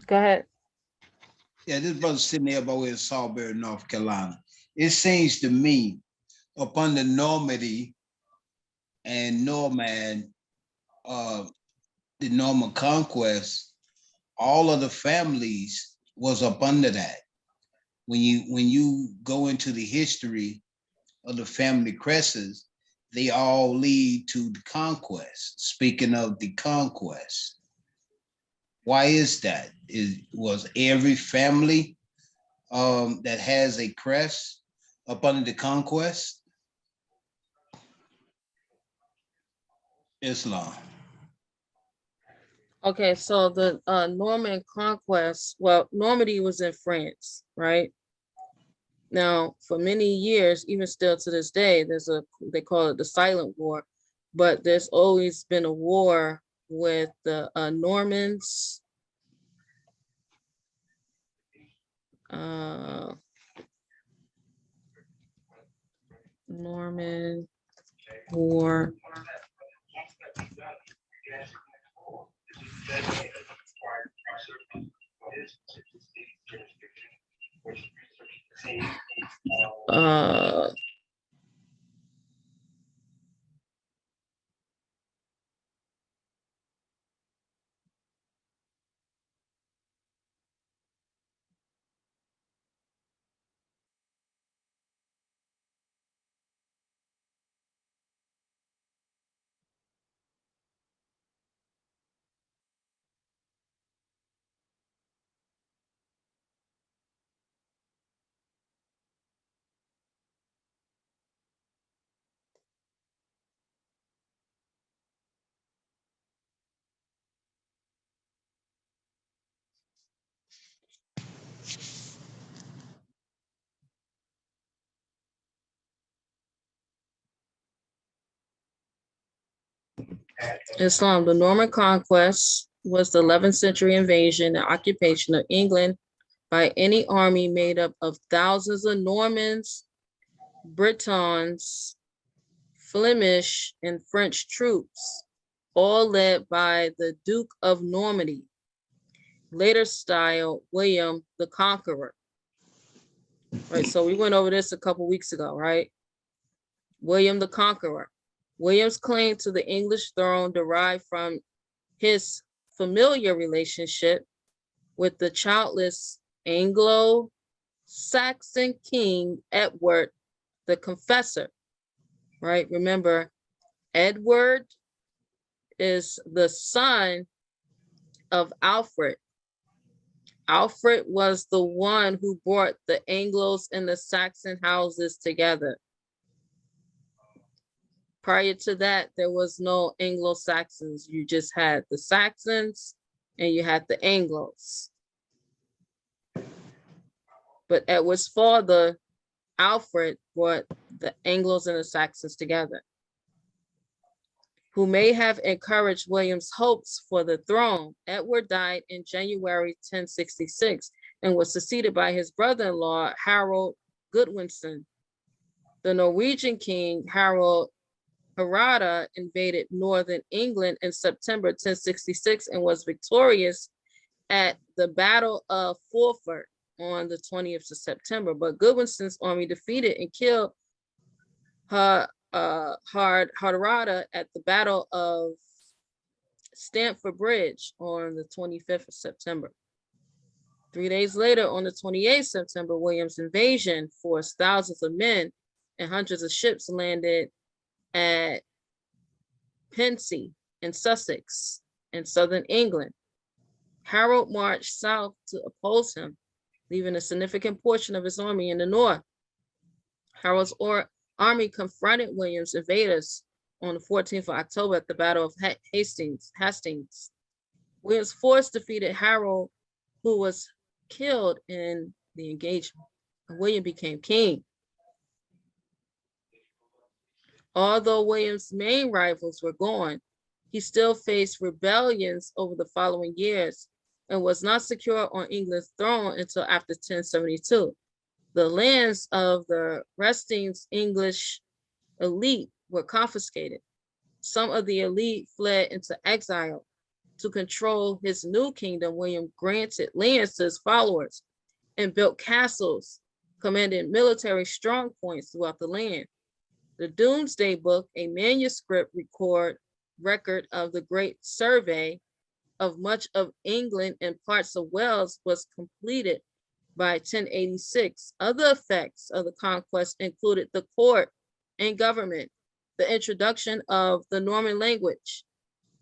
Go ahead. Yeah, this brother Sidney L by way of Salisbury, North Carolina. It seems to me, upon the Normandy and Norman, the Norman conquest, all of the families was up under that. When you go into the history of the family cresses, they all lead to the conquest. Speaking of the conquest, why is that? Was every family that has a crest up under the conquest? Islam. Okay, so the Norman conquest, well, Normandy was in France, right? Now, for many years, even still to this day, they call it the Silent War, but there's always been a war with the Normans. Norman War. Islam, the Norman conquest was the 11th century invasion and occupation of England by any army made up of thousands of Normans, Britons, Flemish, and French troops, all led by the Duke of Normandy, later styled William the Conqueror. Right, so we went over this a couple weeks ago, right? William the Conqueror. William's claim to the English throne derived from his familiar relationship with the childless Anglo-Saxon king Edward the Confessor, right? Remember, Edward is the son of Alfred. Alfred was the one who brought the Anglos and the Saxon houses together. Prior to that, there was no Anglo-Saxons. You just had the Saxons and you had the Anglos. But Edward's father, Alfred, brought the Anglos and the Saxons together. who may have encouraged William's hopes for the throne. Edward died in January 1066 and was succeeded by his brother-in-law, Harold Godwinson. The Norwegian king, Harald Harada, invaded northern England in September 1066 and was victorious at the Battle of Fulford on the 20th of September. But Godwinson's army defeated and killed Harada at the Battle of Stamford Bridge on the 25th of September. 3 days later, on the 28th of September, William's invasion forced thousands of men and hundreds of ships landed at Pensy in Sussex in southern England. Harold marched south to oppose him, leaving a significant portion of his army in the north. Harold's army confronted William's invaders on the 14th of October at the Battle of Hastings. William's force defeated Harold, who was killed in the engagement, and William became king. Although William's main rivals were gone, he still faced rebellions over the following years and was not secure on England's throne until after 1072. The lands of the resting English elite were confiscated. Some of the elite fled into exile. To control his new kingdom, William granted lands to his followers and built castles, commanded military strong points throughout the land. The Domesday Book, a manuscript record of the Great Survey of much of England and parts of Wales, was completed by 1086. Other effects of the conquest included the court and government, the introduction of the Norman language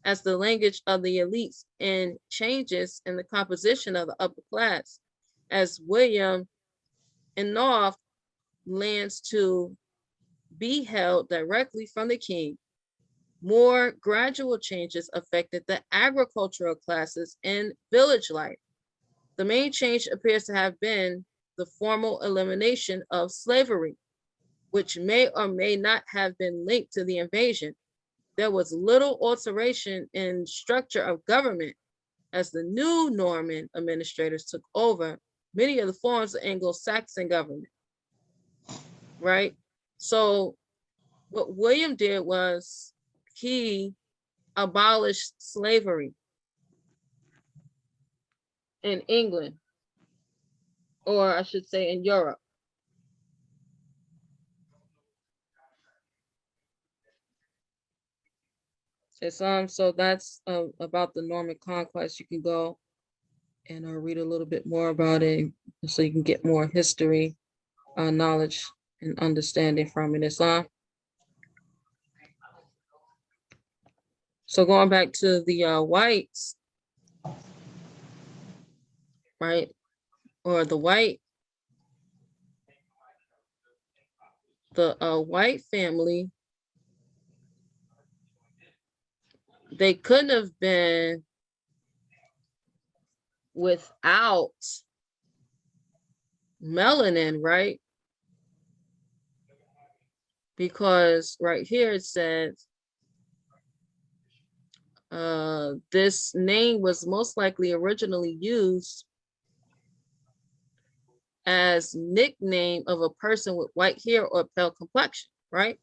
as the language of the elites, and changes in the composition of the upper class, as William enough lands to be held directly from the king. More gradual changes affected the agricultural classes and village life. The main change appears to have been the formal elimination of slavery, which may or may not have been linked to the invasion. There was little alteration in structure of government as the new Norman administrators took over many of the forms of Anglo-Saxon government, right? So what William did was he abolished slavery in England, or I should say in Europe. So that's about the Norman conquest. You can go and read a little bit more about it so you can get more history, knowledge, and understanding from it. Islam. So going back to the whites, right, or the white family, they couldn't have been without melanin, right? Because right here it says, this name was most likely originally used as nickname of a person with white hair or pale complexion, right?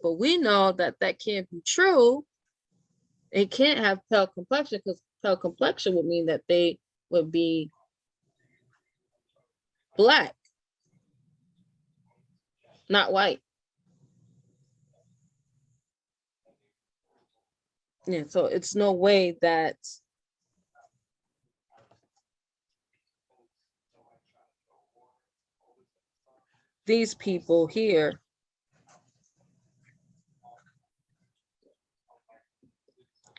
But we know that that can't be true. It can't have pale complexion, because pale complexion would mean that they would be black, not white. Yeah, so it's no way that these people here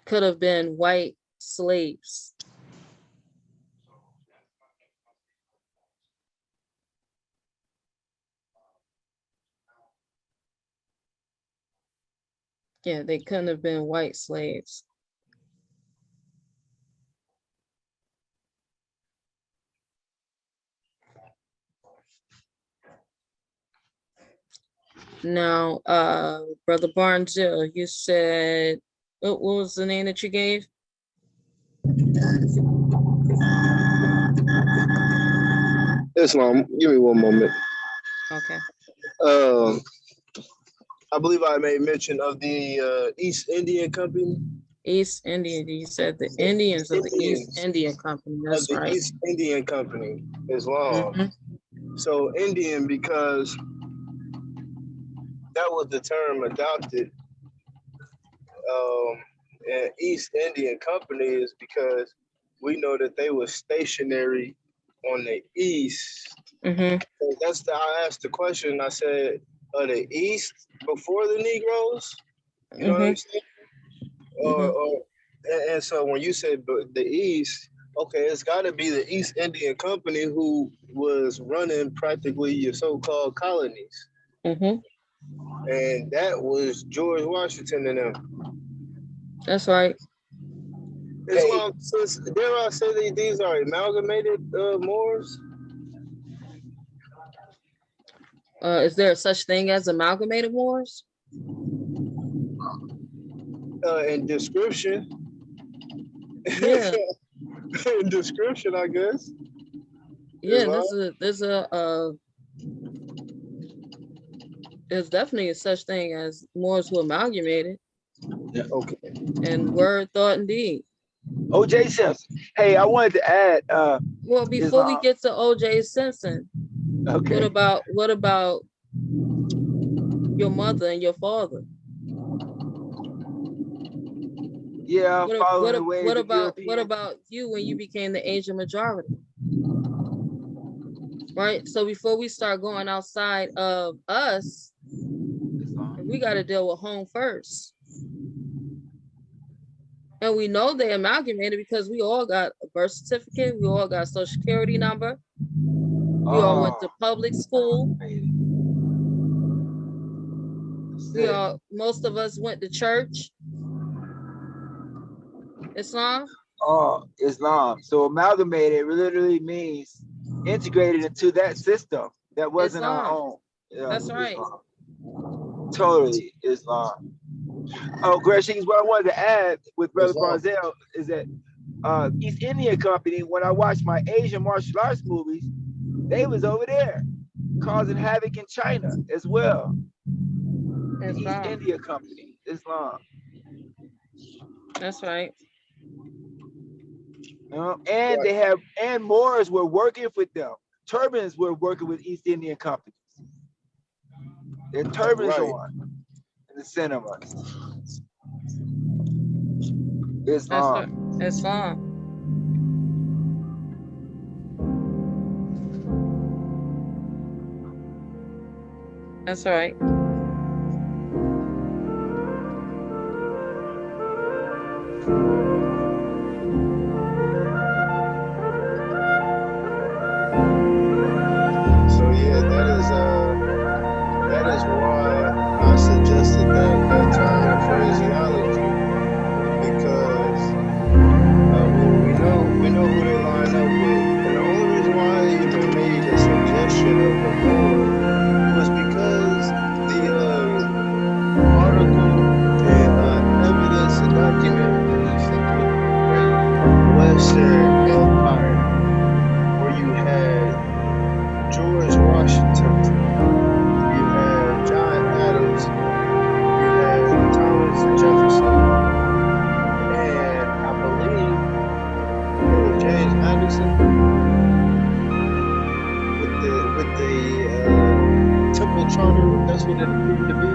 could have been white slaves. Yeah, they couldn't have been white slaves. Now, Brother Barnzill, you said, what was the name that you gave? Islam. Give me one moment. Okay. I believe I made mention of the East Indian Company. East Indian. You said the Indians of the East Indian Company. That's of the right. East Indian Company, Islam. So Indian because that was the term adopted. And East Indian Company is because we know that they were stationary on the east. So that's I asked the question. I said, "Are the East before the Negroes?" You know what I'm saying? And so when you said the East, okay, it's got to be the East Indian Company who was running practically your so-called colonies. And that was George Washington and them. That's right. Islam, since dare I say that these are amalgamated Moors? Is there such thing as amalgamated Moors? In description. Yeah. In description, I guess. Yeah, there's definitely a such thing as Moors who amalgamated. Yeah. Okay. And word, thought, and deed. O.J. Simpson. Hey, I wanted to add. Well, before we get to O.J. Simpson, okay. What about your mother and your father? Yeah. What about you when you became the Asian majority? Right. So before we start going outside of us, we got to deal with home first. And we know they amalgamated because we all got a birth certificate. We all got a social security number. We all went to public school. Most of us went to church. Islam? Islam. So amalgamated literally means integrated into that system that wasn't our own. Yeah, that's right. Islam. Totally Islam. Oh, Greshings, what I wanted to add with Brother Barzell is that East Indian Company, when I watched my Asian martial arts movies, they was over there causing havoc in China as well. The East India Company, Islam. That's right. And they have, and Moors were working with them. Turbans were working with East Indian companies. Their turbans on in the cinemas. Islam. Islam. That's right. So yeah, that is why I suggested that term and phraseology, because we know who they line up with, and the only reason why I even made a suggestion of the Moor was because the article and evidence and document proves that the Great Western Empire, where you had George Washington, you had John Adams, you had Thomas Jefferson, and I believe it was James Madison with the Temple Charter. That's what it appeared to be.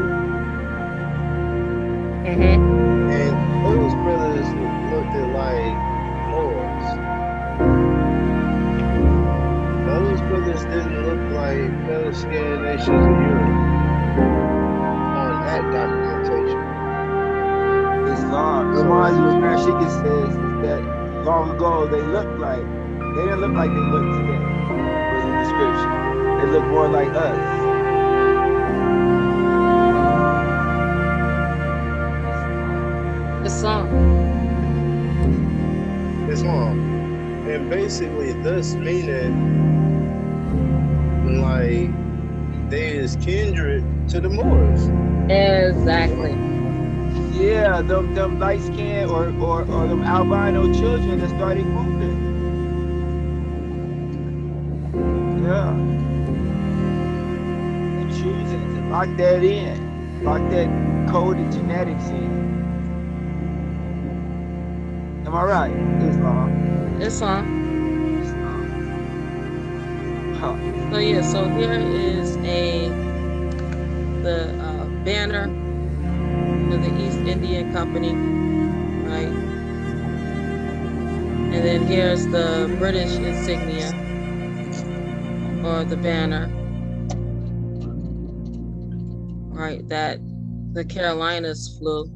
And those brothers looked at like Moors. Those brothers didn't look like pale-skinned nations of Europe on that documentation. Islam. Reminds me what Marashika says is that long ago they didn't look like they look today, was the description. They look more like us. Islam. And basically this meaning like they is kindred to the Moors. Exactly. Yeah, them light skinned or them albino children that started moving. Yeah. And choosing to lock that in, lock that coded genetics in. Am I right? Islam. Islam. Huh. So yeah, so here is the banner of the East India Company, right? And then here's the British insignia or the banner, right, that the Carolinas flew.